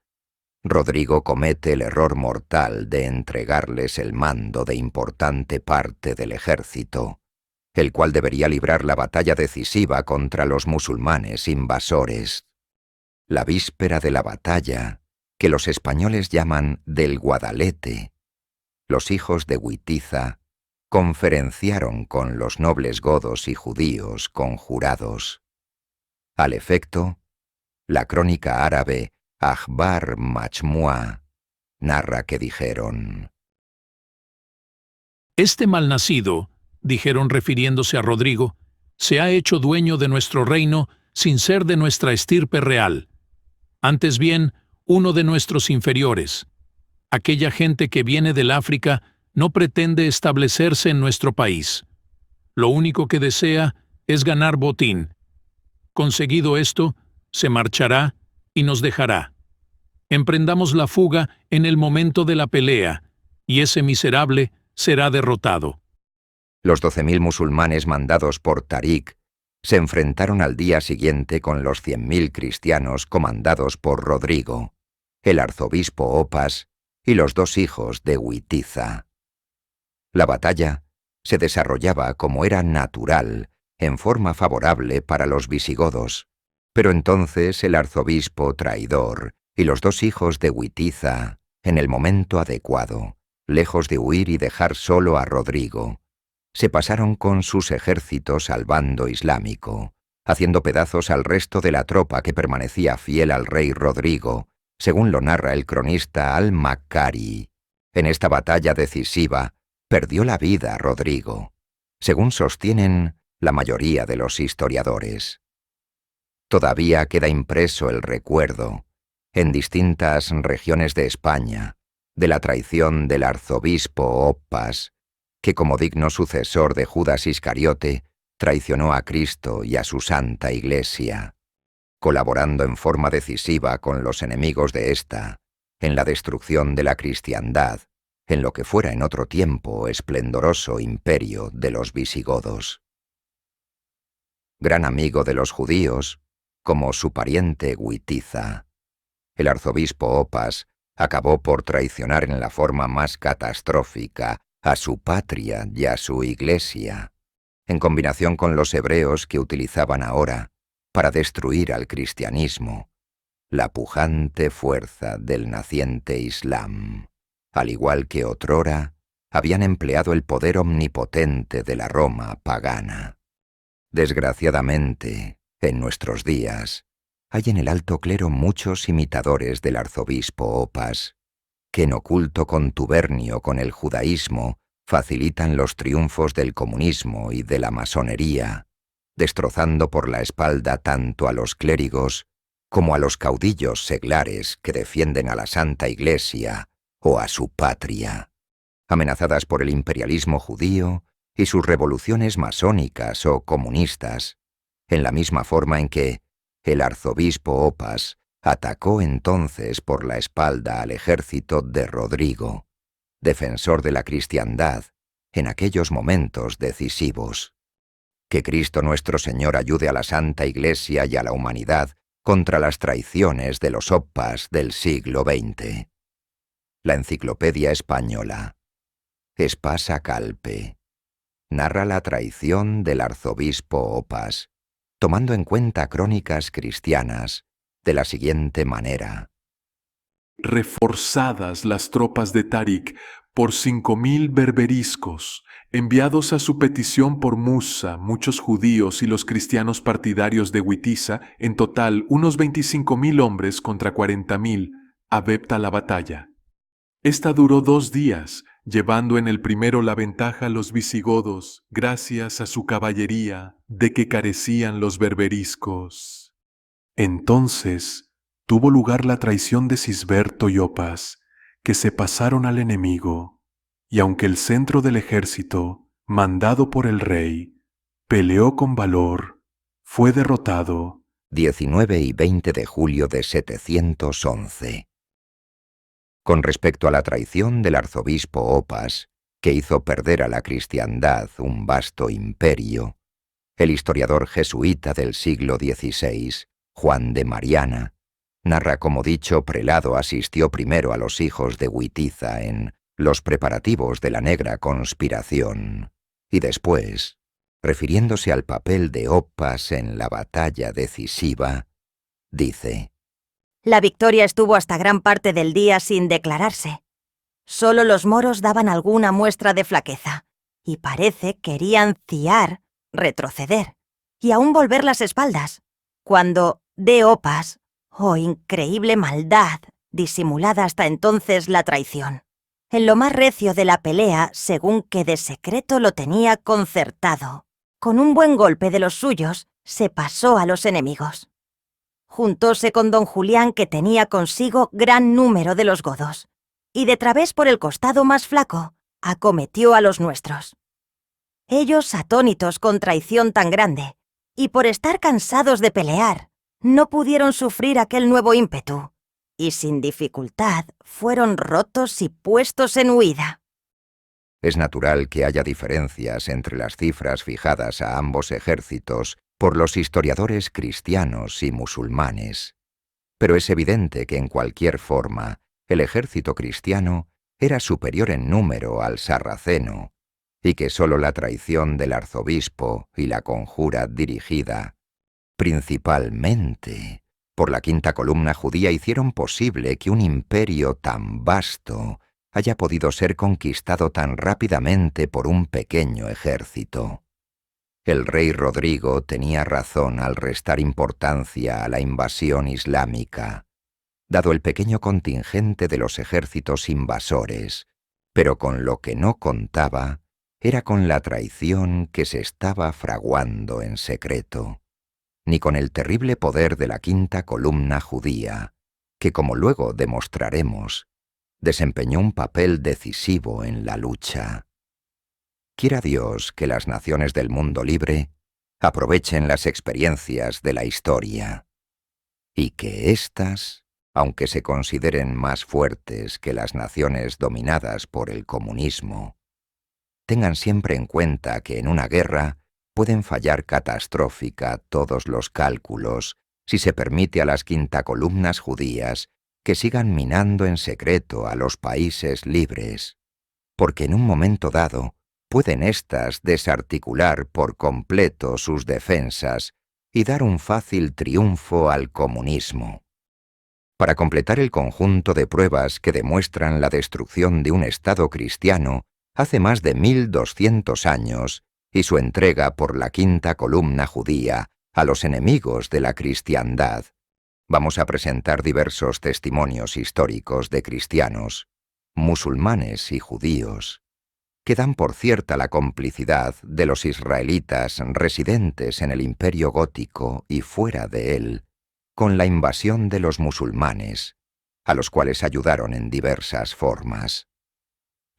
B: Rodrigo comete el error mortal de entregarles el mando de importante parte del ejército, el cual debería librar la batalla decisiva contra los musulmanes invasores. La víspera de la batalla, que los españoles llaman del Guadalete, los hijos de Witiza conferenciaron con los nobles godos y judíos conjurados. Al efecto, la crónica árabe Akhbar Majmua narra que dijeron:
G: Este malnacido, dijeron refiriéndose a Rodrigo, se ha hecho dueño de nuestro reino sin ser de nuestra estirpe real. Antes bien, uno de nuestros inferiores. Aquella gente que viene del África no pretende establecerse en nuestro país. Lo único que desea es ganar botín. Conseguido esto, se marchará y nos dejará. Emprendamos la fuga en el momento de la pelea, y ese miserable será derrotado.
B: Los 12.000 musulmanes mandados por Tariq se enfrentaron al día siguiente con los 100.000 cristianos comandados por Rodrigo, el arzobispo Opas y los dos hijos de Witiza. La batalla se desarrollaba como era natural, en forma favorable para los visigodos, Pero entonces el arzobispo traidor y los 2 hijos de Witiza, en el momento adecuado, lejos de huir y dejar solo a Rodrigo, se pasaron con sus ejércitos al bando islámico, haciendo pedazos al resto de la tropa que permanecía fiel al rey Rodrigo, según lo narra el cronista al-Makkari. En esta batalla decisiva, perdió la vida Rodrigo, según sostienen la mayoría de los historiadores. Todavía queda impreso el recuerdo, en distintas regiones de España, de la traición del arzobispo Oppas, que como digno sucesor de Judas Iscariote, traicionó a Cristo y a su Santa Iglesia, colaborando en forma decisiva con los enemigos de ésta, en la destrucción de la cristiandad, en lo que fuera en otro tiempo esplendoroso imperio de los visigodos. Gran amigo de los judíos, como su pariente Witiza, el arzobispo Oppas acabó por traicionar en la forma más catastrófica a su patria y a su iglesia, en combinación con los hebreos que utilizaban ahora para destruir al cristianismo, la pujante fuerza del naciente Islam, al igual que otrora habían empleado el poder omnipotente de la Roma pagana. Desgraciadamente, en nuestros días, hay en el alto clero muchos imitadores del arzobispo Oppas, que en oculto contubernio con el judaísmo facilitan los triunfos del comunismo y de la masonería, destrozando por la espalda tanto a los clérigos como a los caudillos seglares que defienden a la Santa Iglesia o a su patria, amenazadas por el imperialismo judío y sus revoluciones masónicas o comunistas, en la misma forma en que el arzobispo Oppas atacó entonces por la espalda al ejército de Rodrigo, defensor de la cristiandad en aquellos momentos decisivos. Que Cristo nuestro Señor ayude a la Santa Iglesia y a la humanidad contra las traiciones de los Oppas del siglo XX. La Enciclopedia Española, Espasa Calpe, narra la traición del arzobispo Oppas, tomando en cuenta crónicas cristianas de la siguiente manera.
C: Reforzadas las tropas de Tarik por 5.000 berberiscos, enviados a su petición por Musa, muchos judíos y los cristianos partidarios de Witiza, en total unos 25.000 hombres contra 40.000, adepta la batalla. Esta duró 2 días, llevando en el primero la ventaja a los visigodos, gracias a su caballería, de que carecían los berberiscos. Entonces tuvo lugar la traición de Cisberto y Oppas, que se pasaron al enemigo, y aunque el centro del ejército, mandado por el rey, peleó con valor, fue derrotado.
B: 19 y 20 de julio de 711. Con respecto a la traición del arzobispo Oppas, que hizo perder a la cristiandad un vasto imperio, el historiador jesuita del siglo XVI, Juan de Mariana, narra cómo dicho prelado asistió primero a los hijos de Witiza en los preparativos de la Negra Conspiración, y después, refiriéndose al papel de Oppas en la batalla decisiva, dice:
A: La victoria estuvo hasta gran parte del día sin declararse. Solo los moros daban alguna muestra de flaqueza, y parece querían ciar, retroceder, y aún volver las espaldas, cuando de Oppas, oh increíble maldad, disimulada hasta entonces la traición, en lo más recio de la pelea, según que de secreto lo tenía concertado, con un buen golpe de los suyos, se pasó a los enemigos. Juntóse con don Julián, que tenía consigo gran número de los godos, y de través por el costado más flaco, acometió a los nuestros. Ellos, atónitos con traición tan grande, y por estar cansados de pelear, no pudieron sufrir aquel nuevo ímpetu, y sin dificultad fueron rotos y puestos en huida.
B: Es natural que haya diferencias entre las cifras fijadas a ambos ejércitos por los historiadores cristianos y musulmanes, pero es evidente que en cualquier forma el ejército cristiano era superior en número al sarraceno, y que sólo la traición del arzobispo y la conjura dirigida, Principalmente, por la quinta columna judía hicieron posible que un imperio tan vasto haya podido ser conquistado tan rápidamente por un pequeño ejército. El rey Rodrigo tenía razón al restar importancia a la invasión islámica, dado el pequeño contingente de los ejércitos invasores, pero con lo que no contaba era con la traición que se estaba fraguando en secreto, ni con el terrible poder de la quinta columna judía, que, como luego demostraremos, desempeñó un papel decisivo en la lucha. Quiera Dios que las naciones del mundo libre aprovechen las experiencias de la historia, y que éstas, aunque se consideren más fuertes que las naciones dominadas por el comunismo, tengan siempre en cuenta que en una guerra pueden fallar catastrófica todos los cálculos si se permite a las quinta columnas judías que sigan minando en secreto a los países libres, porque en un momento dado pueden éstas desarticular por completo sus defensas y dar un fácil triunfo al comunismo. Para completar el conjunto de pruebas que demuestran la destrucción de un Estado cristiano hace más de 1200 años y su entrega por la quinta columna judía a los enemigos de la cristiandad, vamos a presentar diversos testimonios históricos de cristianos, musulmanes y judíos, que dan por cierta la complicidad de los israelitas residentes en el Imperio Gótico y fuera de él, con la invasión de los musulmanes, a los cuales ayudaron en diversas formas.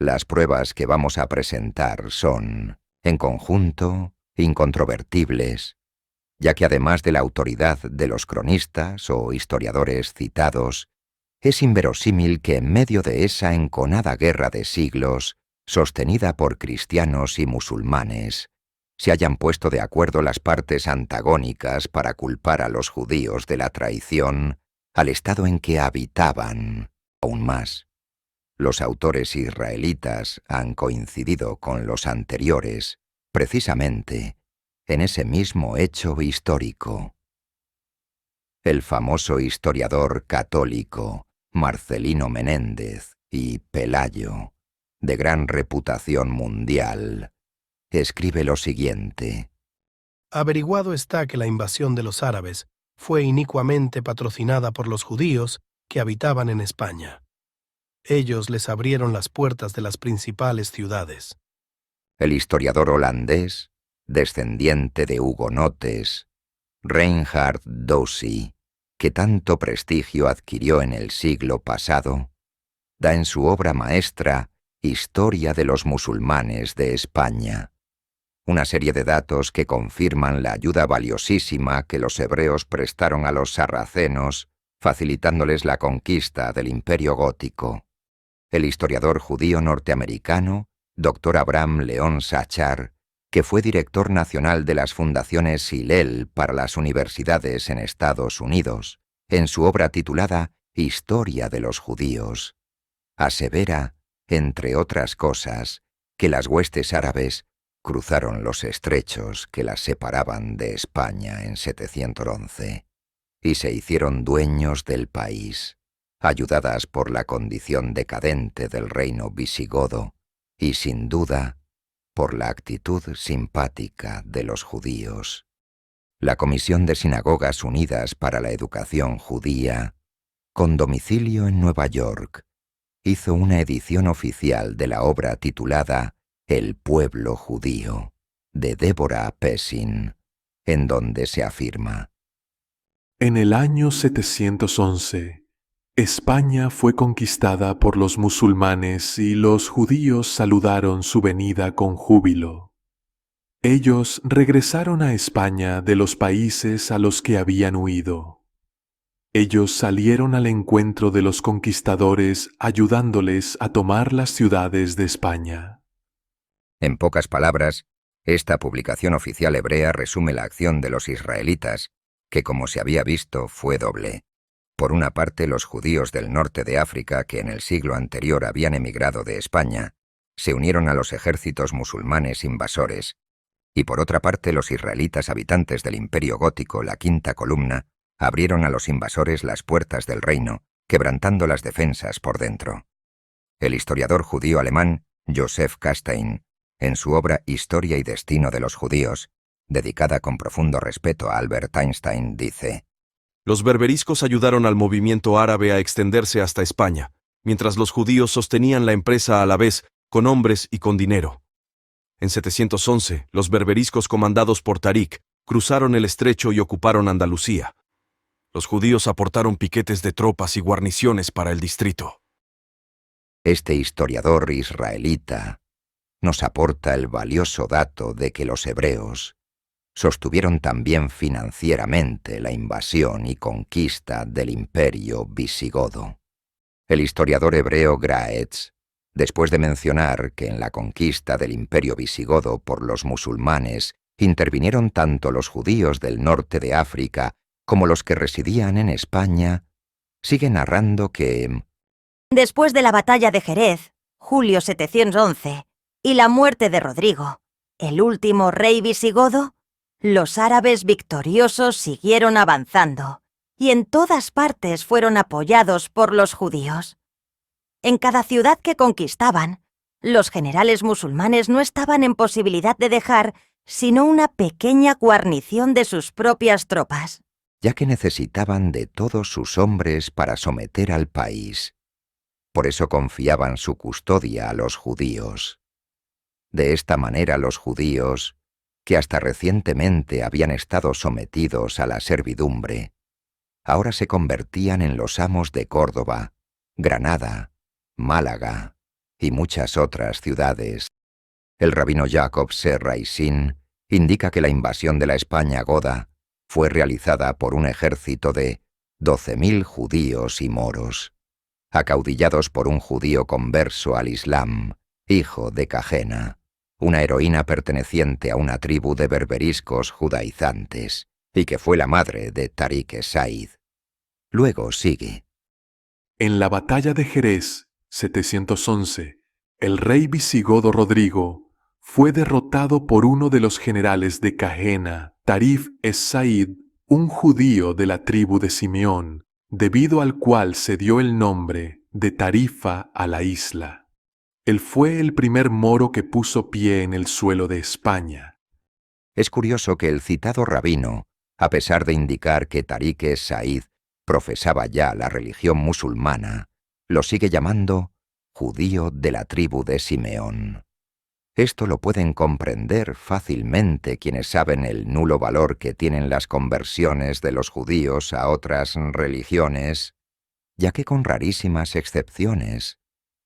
B: Las pruebas que vamos a presentar son, en conjunto, incontrovertibles, ya que además de la autoridad de los cronistas o historiadores citados, es inverosímil que en medio de esa enconada guerra de siglos, sostenida por cristianos y musulmanes, se hayan puesto de acuerdo las partes antagónicas para culpar a los judíos de la traición al estado en que habitaban. Aún más, los autores israelitas han coincidido con los anteriores, precisamente, en ese mismo hecho histórico. El famoso historiador católico Marcelino Menéndez y Pelayo, de gran reputación mundial, escribe lo siguiente.
J: Averiguado está que la invasión de los árabes fue inicuamente patrocinada por los judíos que habitaban en España. Ellos les abrieron las puertas de las principales ciudades.
B: El historiador holandés, descendiente de hugonotes, Reinhard Dossi, que tanto prestigio adquirió en el siglo pasado, da en su obra maestra Historia de los musulmanes de España, una serie de datos que confirman la ayuda valiosísima que los hebreos prestaron a los sarracenos, facilitándoles la conquista del Imperio Gótico. El historiador judío norteamericano, Dr. Abraham León Sachar, que fue director nacional de las fundaciones Hillel para las universidades en Estados Unidos, en su obra titulada Historia de los judíos, asevera, entre otras cosas, que las huestes árabes cruzaron los estrechos que las separaban de España en 711 y se hicieron dueños del país, ayudadas por la condición decadente del reino visigodo y, sin duda, por la actitud simpática de los judíos. La Comisión de Sinagogas Unidas para la Educación Judía, con domicilio en Nueva York, hizo una edición oficial de la obra titulada El pueblo judío, de Deborah Pessin, en donde se afirma:
C: En el año 711, España fue conquistada por los musulmanes y los judíos saludaron su venida con júbilo. Ellos regresaron a España de los países a los que habían huido. Ellos salieron al encuentro de los conquistadores ayudándoles a tomar las ciudades de España.
B: En pocas palabras, esta publicación oficial hebrea resume la acción de los israelitas, que, como se había visto, fue doble. Por una parte, los judíos del norte de África, que en el siglo anterior habían emigrado de España, se unieron a los ejércitos musulmanes invasores, Y por otra parte, los israelitas habitantes del Imperio Gótico, la quinta columna, abrieron a los invasores las puertas del reino, quebrantando las defensas por dentro. El historiador judío alemán Joseph Castaing, en su obra Historia y destino de los judíos, dedicada con profundo respeto a Albert Einstein, dice:
D: Los berberiscos ayudaron al movimiento árabe a extenderse hasta España, mientras los judíos sostenían la empresa a la vez con hombres y con dinero. En 711, los berberiscos comandados por Tarik cruzaron el estrecho y ocuparon Andalucía. Los judíos aportaron piquetes de tropas y guarniciones para el distrito.
B: Este historiador israelita nos aporta el valioso dato de que los hebreos sostuvieron también financieramente la invasión y conquista del imperio visigodo. El historiador hebreo Graetz, después de mencionar que en la conquista del imperio visigodo por los musulmanes intervinieron tanto los judíos del norte de África como los que residían en España, sigue narrando que
A: Después de la batalla de Jerez, julio 711, y la muerte de Rodrigo, el último rey visigodo, los árabes victoriosos siguieron avanzando, y en todas partes fueron apoyados por los judíos. En cada ciudad que conquistaban, los generales musulmanes no estaban en posibilidad de dejar sino una pequeña guarnición de sus propias tropas,
B: ya que necesitaban de todos sus hombres para someter al país. Por eso confiaban su custodia a los judíos. De esta manera los judíos, que hasta recientemente habían estado sometidos a la servidumbre, ahora se convertían en los amos de Córdoba, Granada, Málaga y muchas otras ciudades. El rabino Jacob Serra Isin indica que la invasión de la España goda fue realizada por un ejército de 12.000 judíos y moros, acaudillados por un judío converso al Islam, hijo de Cajena, una heroína perteneciente a una tribu de berberiscos judaizantes, y que fue la madre de Tarik Said. Luego sigue:
C: En la batalla de Jerez, 711, el rey visigodo Rodrigo fue derrotado por uno de los generales de Cajena, Tarif es-Said, un judío de la tribu de Simeón, debido al cual se dio el nombre de Tarifa a la isla. Él fue el primer moro que puso pie en el suelo de España.
B: Es curioso que el citado rabino, a pesar de indicar que Tarik es-Said profesaba ya la religión musulmana, lo sigue llamando judío de la tribu de Simeón. Esto lo pueden comprender fácilmente quienes saben el nulo valor que tienen las conversiones de los judíos a otras religiones, ya que con rarísimas excepciones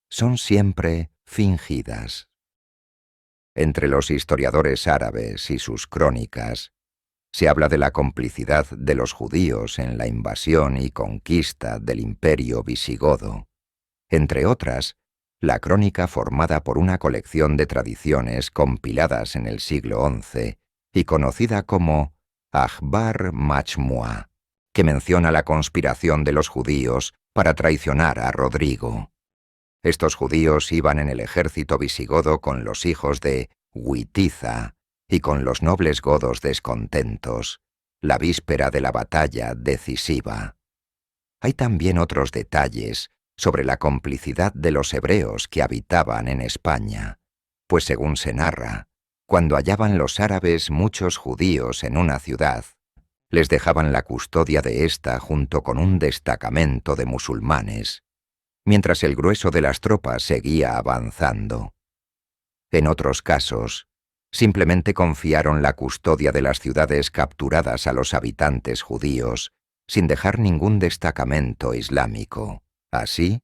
B: son siempre fingidas. Entre los historiadores árabes y sus crónicas, se habla de la complicidad de los judíos en la invasión y conquista del imperio visigodo, entre otras, la crónica formada por una colección de tradiciones compiladas en el siglo XI y conocida como Akhbar Majmua, que menciona la conspiración de los judíos para traicionar a Rodrigo. Estos judíos iban en el ejército visigodo con los hijos de Witiza y con los nobles godos descontentos, la víspera de la batalla decisiva. Hay también otros detalles sobre la complicidad de los hebreos que habitaban en España, pues según se narra, cuando hallaban los árabes muchos judíos en una ciudad, les dejaban la custodia de ésta junto con un destacamento de musulmanes, mientras el grueso de las tropas seguía avanzando. En otros casos, simplemente confiaron la custodia de las ciudades capturadas a los habitantes judíos, sin dejar ningún destacamento islámico. Así,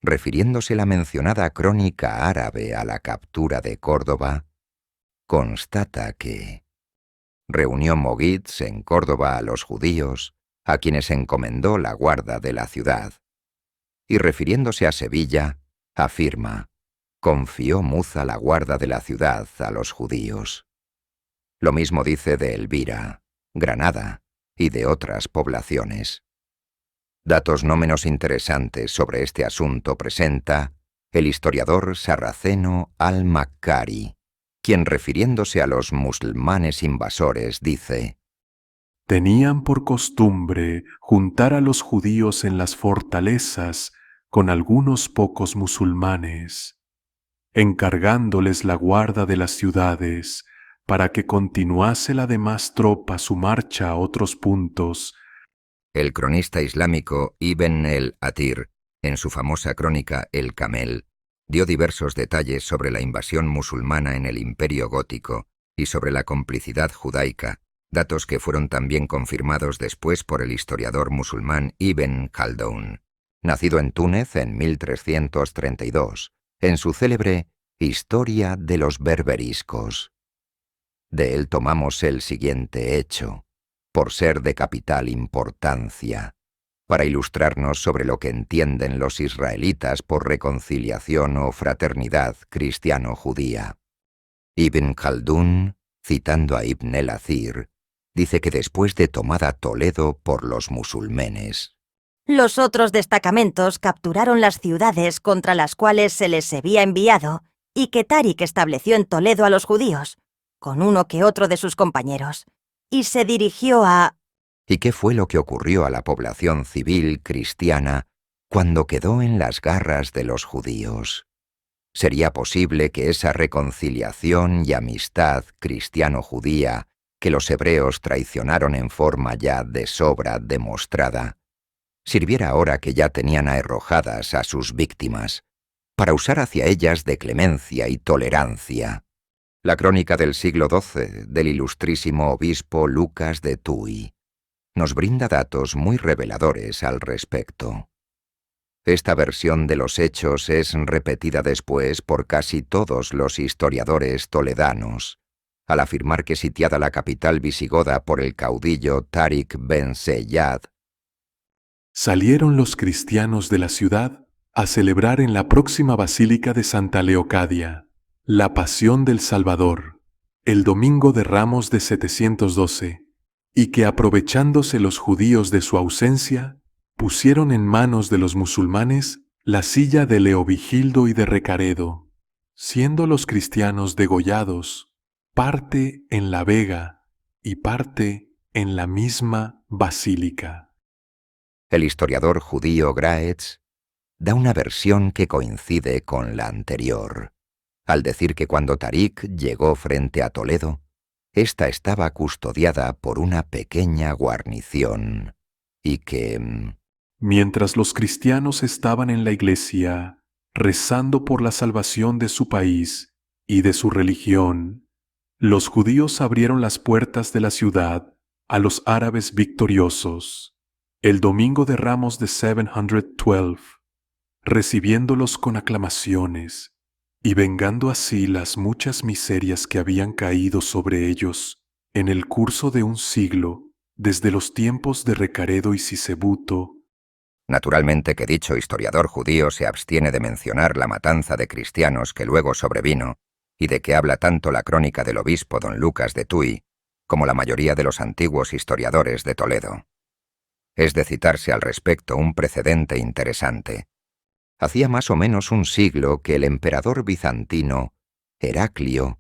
B: refiriéndose la mencionada crónica árabe a la captura de Córdoba, constata que reunió Mogitz en Córdoba a los judíos, a quienes encomendó la guarda de la ciudad. Y refiriéndose a Sevilla, afirma: confió Muza la guarda de la ciudad a los judíos. Lo mismo dice de Elvira, Granada y de otras poblaciones. Datos no menos interesantes sobre este asunto presenta el historiador sarraceno al-Makkari, quien, refiriéndose a los musulmanes invasores, dice:
C: Tenían por costumbre juntar a los judíos en las fortalezas con algunos pocos musulmanes, encargándoles la guarda de las ciudades para que continuase la demás tropa su marcha a otros puntos.
B: El cronista islámico Ibn el-Athir, en su famosa crónica El Camel, dio diversos detalles sobre la invasión musulmana en el Imperio Gótico y sobre la complicidad judaica, datos que fueron también confirmados después por el historiador musulmán Ibn Khaldun, nacido en Túnez en 1332, en su célebre Historia de los Berberiscos. De él tomamos el siguiente hecho, por ser de capital importancia, para ilustrarnos sobre lo que entienden los israelitas por reconciliación o fraternidad cristiano-judía. Ibn Khaldun, citando a Ibn el-Athir, dice que después de tomada Toledo por los musulmanes,
A: los otros destacamentos capturaron las ciudades contra las cuales se les había enviado y que Táriq estableció en Toledo a los judíos, con uno que otro de sus compañeros, y se dirigió a...
B: ¿Y qué fue lo que ocurrió a la población civil cristiana cuando quedó en las garras de los judíos? ¿Sería posible que esa reconciliación y amistad cristiano-judía que los hebreos traicionaron en forma ya de sobra demostrada, sirviera ahora que ya tenían arrojadas a sus víctimas, para usar hacia ellas de clemencia y tolerancia? La crónica del siglo XII del ilustrísimo obispo Lucas de Tuy nos brinda datos muy reveladores al respecto. Esta versión de los hechos es repetida después por casi todos los historiadores toledanos, al afirmar que sitiada la capital visigoda por el caudillo Táriq ben Ziyad,
C: salieron los cristianos de la ciudad a celebrar en la próxima Basílica de Santa Leocadia la Pasión del Salvador, el Domingo de Ramos de 712, y que, aprovechándose los judíos de su ausencia, pusieron en manos de los musulmanes la silla de Leovigildo y de Recaredo, siendo los cristianos degollados, parte en la vega y parte en la misma basílica.
B: El historiador judío Graetz da una versión que coincide con la anterior, al decir que cuando Táriq llegó frente a Toledo, ésta estaba custodiada por una pequeña guarnición, y que...
C: Mientras los cristianos estaban en la iglesia, rezando por la salvación de su país y de su religión, los judíos abrieron las puertas de la ciudad a los árabes victoriosos, el Domingo de Ramos de 712, recibiéndolos con aclamaciones y vengando así las muchas miserias que habían caído sobre ellos en el curso de un siglo, desde los tiempos de Recaredo y Sisebuto.
B: Naturalmente que dicho historiador judío se abstiene de mencionar la matanza de cristianos que luego sobrevino, y de que habla tanto la crónica del obispo don Lucas de Tuy, como la mayoría de los antiguos historiadores de Toledo. Es de citarse al respecto un precedente interesante. Hacía más o menos un siglo que el emperador bizantino, Heraclio,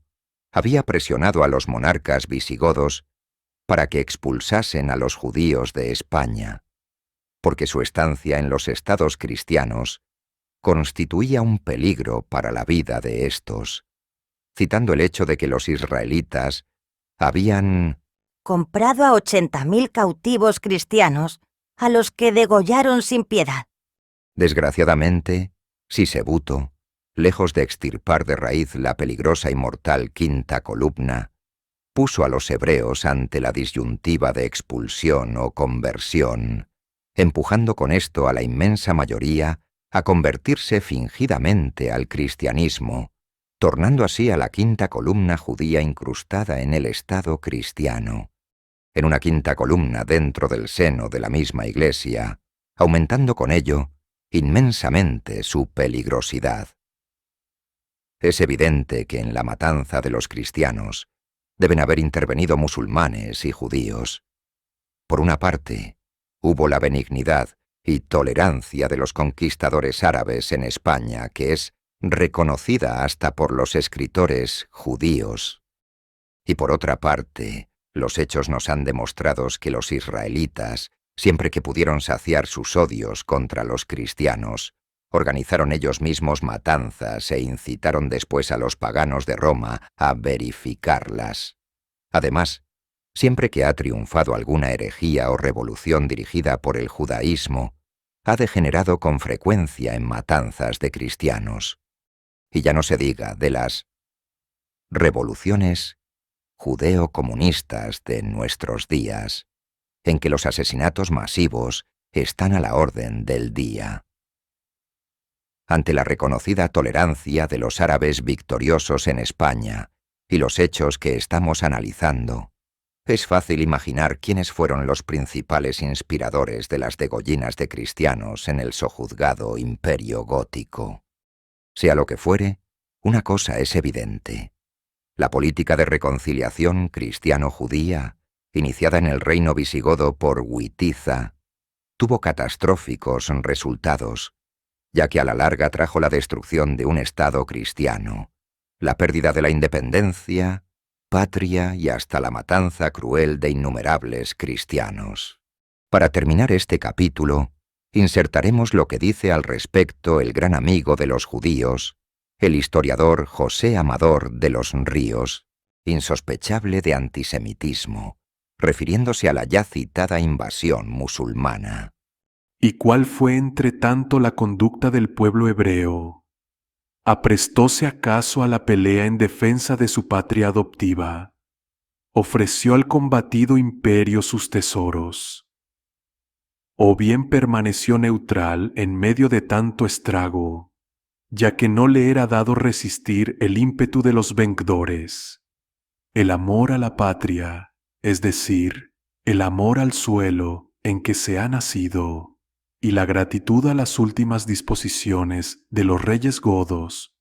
B: había presionado a los monarcas visigodos para que expulsasen a los judíos de España, porque su estancia en los estados cristianos constituía un peligro para la vida de estos, citando el hecho de que los israelitas habían
A: comprado a 80.000 cautivos cristianos, a los que degollaron sin piedad.
B: Desgraciadamente, Sisebuto, lejos de extirpar de raíz la peligrosa y mortal quinta columna, puso a los hebreos ante la disyuntiva de expulsión o conversión, empujando con esto a la inmensa mayoría a convertirse fingidamente al cristianismo, tornando así a la quinta columna judía incrustada en el Estado cristiano, en una quinta columna dentro del seno de la misma Iglesia, aumentando con ello inmensamente su peligrosidad. Es evidente que en la matanza de los cristianos deben haber intervenido musulmanes y judíos. Por una parte, hubo la benignidad y tolerancia de los conquistadores árabes en España, que es reconocida hasta por los escritores judíos. Y por otra parte, los hechos nos han demostrado que los israelitas, siempre que pudieron saciar sus odios contra los cristianos, organizaron ellos mismos matanzas e incitaron después a los paganos de Roma a verificarlas. Además, siempre que ha triunfado alguna herejía o revolución dirigida por el judaísmo, ha degenerado con frecuencia en matanzas de cristianos. Y ya no se diga de las revoluciones judeo-comunistas de nuestros días, en que los asesinatos masivos están a la orden del día. Ante la reconocida tolerancia de los árabes victoriosos en España y los hechos que estamos analizando, es fácil imaginar quiénes fueron los principales inspiradores de las degollinas de cristianos en el sojuzgado Imperio Gótico. Sea lo que fuere, una cosa es evidente. La política de reconciliación cristiano-judía, iniciada en el reino visigodo por Witiza, tuvo catastróficos resultados, ya que a la larga trajo la destrucción de un Estado cristiano, la pérdida de la independencia, patria y hasta la matanza cruel de innumerables cristianos. Para terminar este capítulo, insertaremos lo que dice al respecto el gran amigo de los judíos, el historiador José Amador de los Ríos, insospechable de antisemitismo, refiriéndose a la ya citada invasión musulmana.
C: ¿Y cuál fue entre tanto la conducta del pueblo hebreo? ¿Aprestóse acaso a la pelea en defensa de su patria adoptiva? ¿Ofreció al combatido imperio sus tesoros? ¿O bien permaneció neutral en medio de tanto estrago, ya que no le era dado resistir el ímpetu de los vencedores? El amor a la patria, es decir, el amor al suelo en que se ha nacido, y la gratitud a las últimas disposiciones de los reyes godos,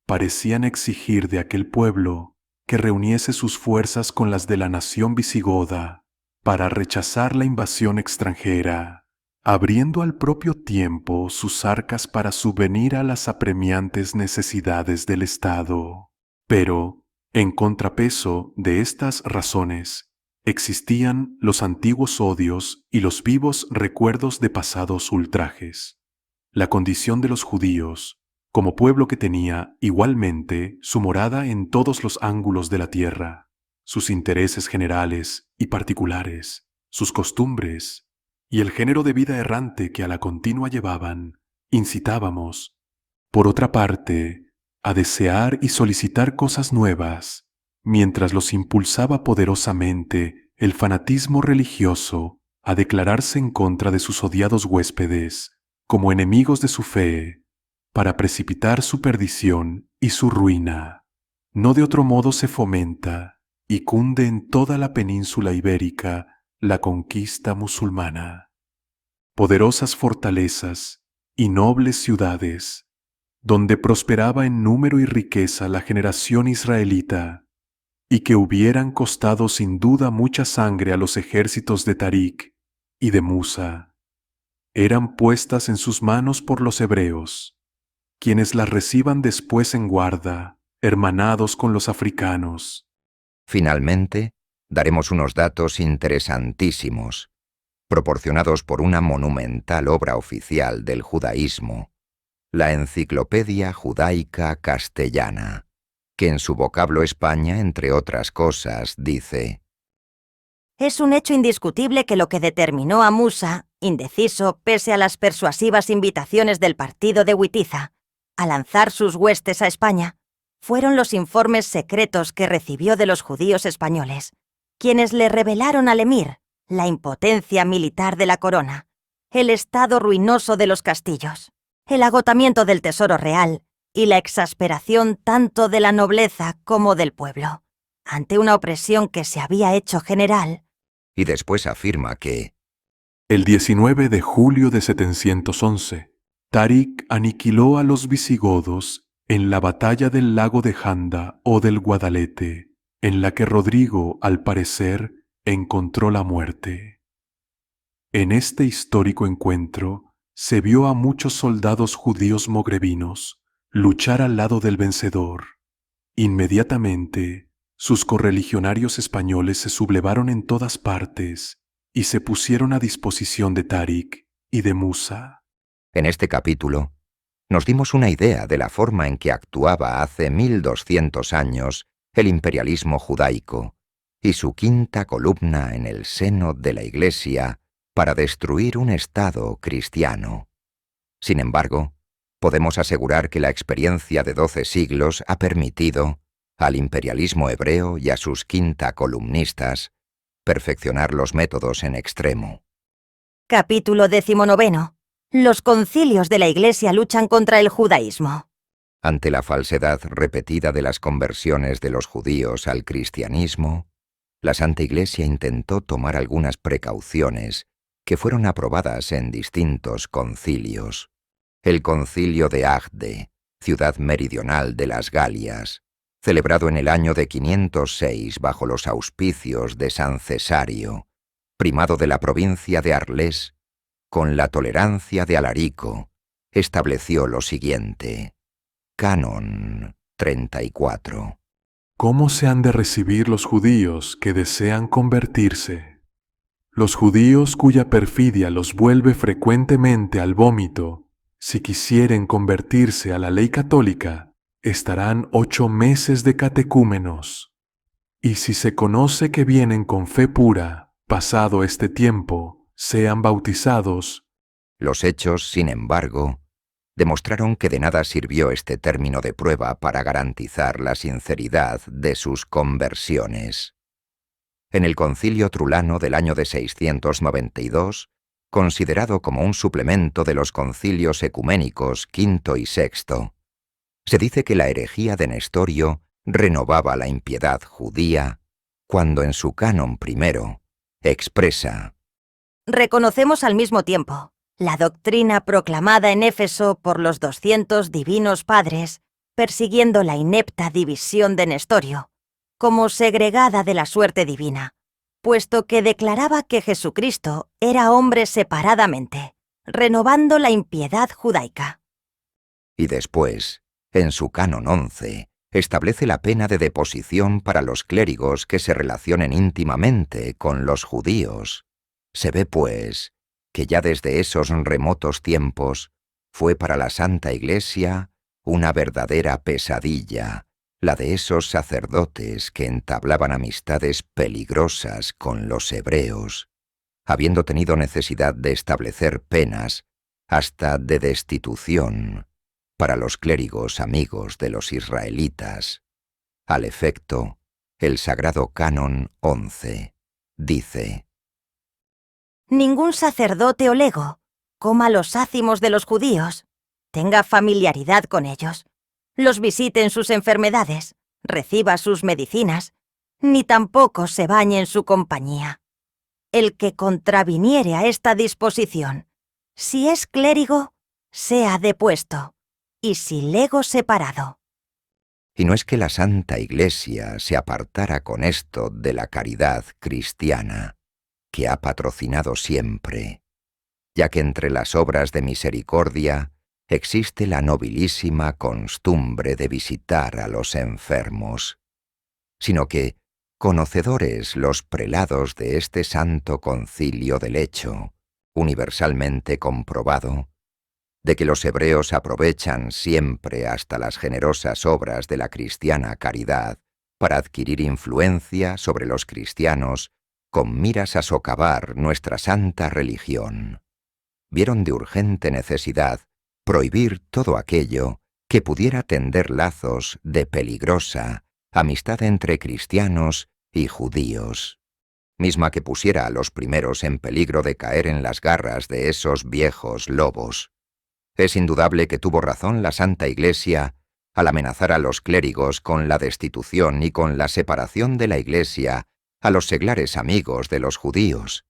C: parecían exigir de aquel pueblo que reuniese sus fuerzas con las de la nación visigoda para rechazar la invasión extranjera, abriendo al propio tiempo sus arcas para subvenir a las apremiantes necesidades del Estado. Pero, en contrapeso de estas razones, existían los antiguos odios y los vivos recuerdos de pasados ultrajes. La condición de los judíos, como pueblo que tenía igualmente su morada en todos los ángulos de la tierra, sus intereses generales y particulares, sus costumbres, y el género de vida errante que a la continua llevaban, incitábamos, por otra parte, a desear y solicitar cosas nuevas, mientras los impulsaba poderosamente el fanatismo religioso a declararse en contra de sus odiados huéspedes, como enemigos de su fe, para precipitar su perdición y su ruina. No de otro modo se fomenta y cunde en toda la península ibérica la conquista musulmana. Poderosas fortalezas y nobles ciudades, donde prosperaba en número y riqueza la generación israelita, y que hubieran costado sin duda mucha sangre a los ejércitos de Tarik y de Musa, eran puestas en sus manos por los hebreos, quienes las reciban después en guarda, hermanados con los africanos.
B: Finalmente, daremos unos datos interesantísimos, proporcionados por una monumental obra oficial del judaísmo, la Enciclopedia Judaica Castellana, que en su vocablo España, entre otras cosas, dice:
A: Es un hecho indiscutible que lo que determinó a Musa, indeciso pese a las persuasivas invitaciones del partido de Witiza, a lanzar sus huestes a España, fueron los informes secretos que recibió de los judíos españoles, quienes le revelaron al emir la impotencia militar de la corona, el estado ruinoso de los castillos, el agotamiento del tesoro real y la exasperación tanto de la nobleza como del pueblo, ante una opresión que se había hecho general.
B: Y después afirma que
C: el 19 de julio de 711, Tarik aniquiló a los visigodos en la batalla del lago de Janda o del Guadalete, en la que Rodrigo, al parecer, encontró la muerte. En este histórico encuentro se vio a muchos soldados judíos mogrebinos, luchar al lado del vencedor. Inmediatamente, sus correligionarios españoles se sublevaron en todas partes y se pusieron a disposición de Táriq y de Musa.
B: En este capítulo, nos dimos una idea de la forma en que actuaba hace 1200 años el imperialismo judaico y su quinta columna en el seno de la Iglesia para destruir un Estado cristiano. Sin embargo, podemos asegurar que la experiencia de 12 siglos ha permitido al imperialismo hebreo y a sus quinta columnistas perfeccionar los métodos en extremo.
A: Capítulo 19. Los concilios de la Iglesia luchan contra el judaísmo.
B: Ante la falsedad repetida de las conversiones de los judíos al cristianismo, la Santa Iglesia intentó tomar algunas precauciones que fueron aprobadas en distintos concilios. El concilio de Agde, ciudad meridional de las Galias, celebrado en el año de 506 bajo los auspicios de San Cesario, primado de la provincia de Arles, con la tolerancia de Alarico, estableció lo siguiente. Canon 34.
C: ¿Cómo se han de recibir los judíos que desean convertirse? Los judíos cuya perfidia los vuelve frecuentemente al vómito, si quisieren convertirse a la ley católica, estarán 8 meses de catecúmenos. Y si se conoce que vienen con fe pura, pasado este tiempo, sean bautizados.
B: Los hechos, sin embargo, demostraron que de nada sirvió este término de prueba para garantizar la sinceridad de sus conversiones. En el Concilio Trulano del año de 692, considerado como un suplemento de los concilios ecuménicos V y VI, se dice que la herejía de Nestorio renovaba la impiedad judía cuando en su canon primero expresa:
A: Reconocemos al mismo tiempo la doctrina proclamada en Éfeso por los 200 divinos padres, persiguiendo la inepta división de Nestorio, como segregada de la suerte divina, puesto que declaraba que Jesucristo era hombre separadamente, renovando la impiedad judaica.
B: Y después, en su canon 11, establece la pena de deposición para los clérigos que se relacionen íntimamente con los judíos. Se ve, pues, que ya desde esos remotos tiempos fue para la Santa Iglesia una verdadera pesadilla, la de esos sacerdotes que entablaban amistades peligrosas con los hebreos, habiendo tenido necesidad de establecer penas hasta de destitución para los clérigos amigos de los israelitas. Al efecto, el Sagrado Canon 11 dice:
A: Ningún sacerdote o lego coma los ácimos de los judíos, tenga familiaridad con ellos, los visite en sus enfermedades, reciba sus medicinas, ni tampoco se bañe en su compañía. El que contraviniere a esta disposición, si es clérigo, sea depuesto, y si lego separado.
B: Y no es que la Santa Iglesia se apartara con esto de la caridad cristiana, que ha patrocinado siempre, ya que entre las obras de misericordia existe la nobilísima costumbre de visitar a los enfermos, sino que, conocedores los prelados de este santo concilio del hecho, universalmente comprobado, de que los hebreos aprovechan siempre hasta las generosas obras de la cristiana caridad para adquirir influencia sobre los cristianos con miras a socavar nuestra santa religión, vieron de urgente necesidad prohibir todo aquello que pudiera tender lazos de peligrosa amistad entre cristianos y judíos, misma que pusiera a los primeros en peligro de caer en las garras de esos viejos lobos. Es indudable que tuvo razón la Santa Iglesia al amenazar a los clérigos con la destitución y con la separación de la Iglesia a los seglares amigos de los judíos,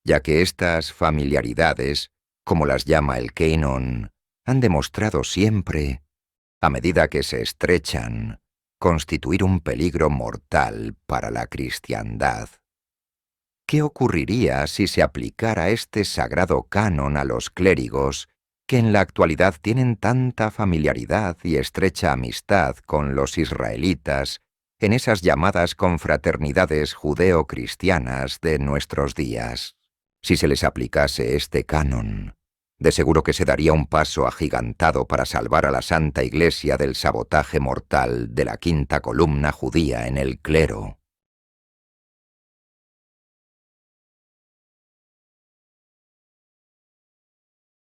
B: ya que estas familiaridades, como las llama el Canon, han demostrado siempre, a medida que se estrechan, constituir un peligro mortal para la cristiandad. ¿Qué ocurriría si se aplicara este sagrado canon a los clérigos que en la actualidad tienen tanta familiaridad y estrecha amistad con los israelitas en esas llamadas confraternidades judeo-cristianas de nuestros días. Si se les aplicase este canon, de seguro que se daría un paso agigantado para salvar a la Santa Iglesia del sabotaje mortal de la quinta columna judía en el clero.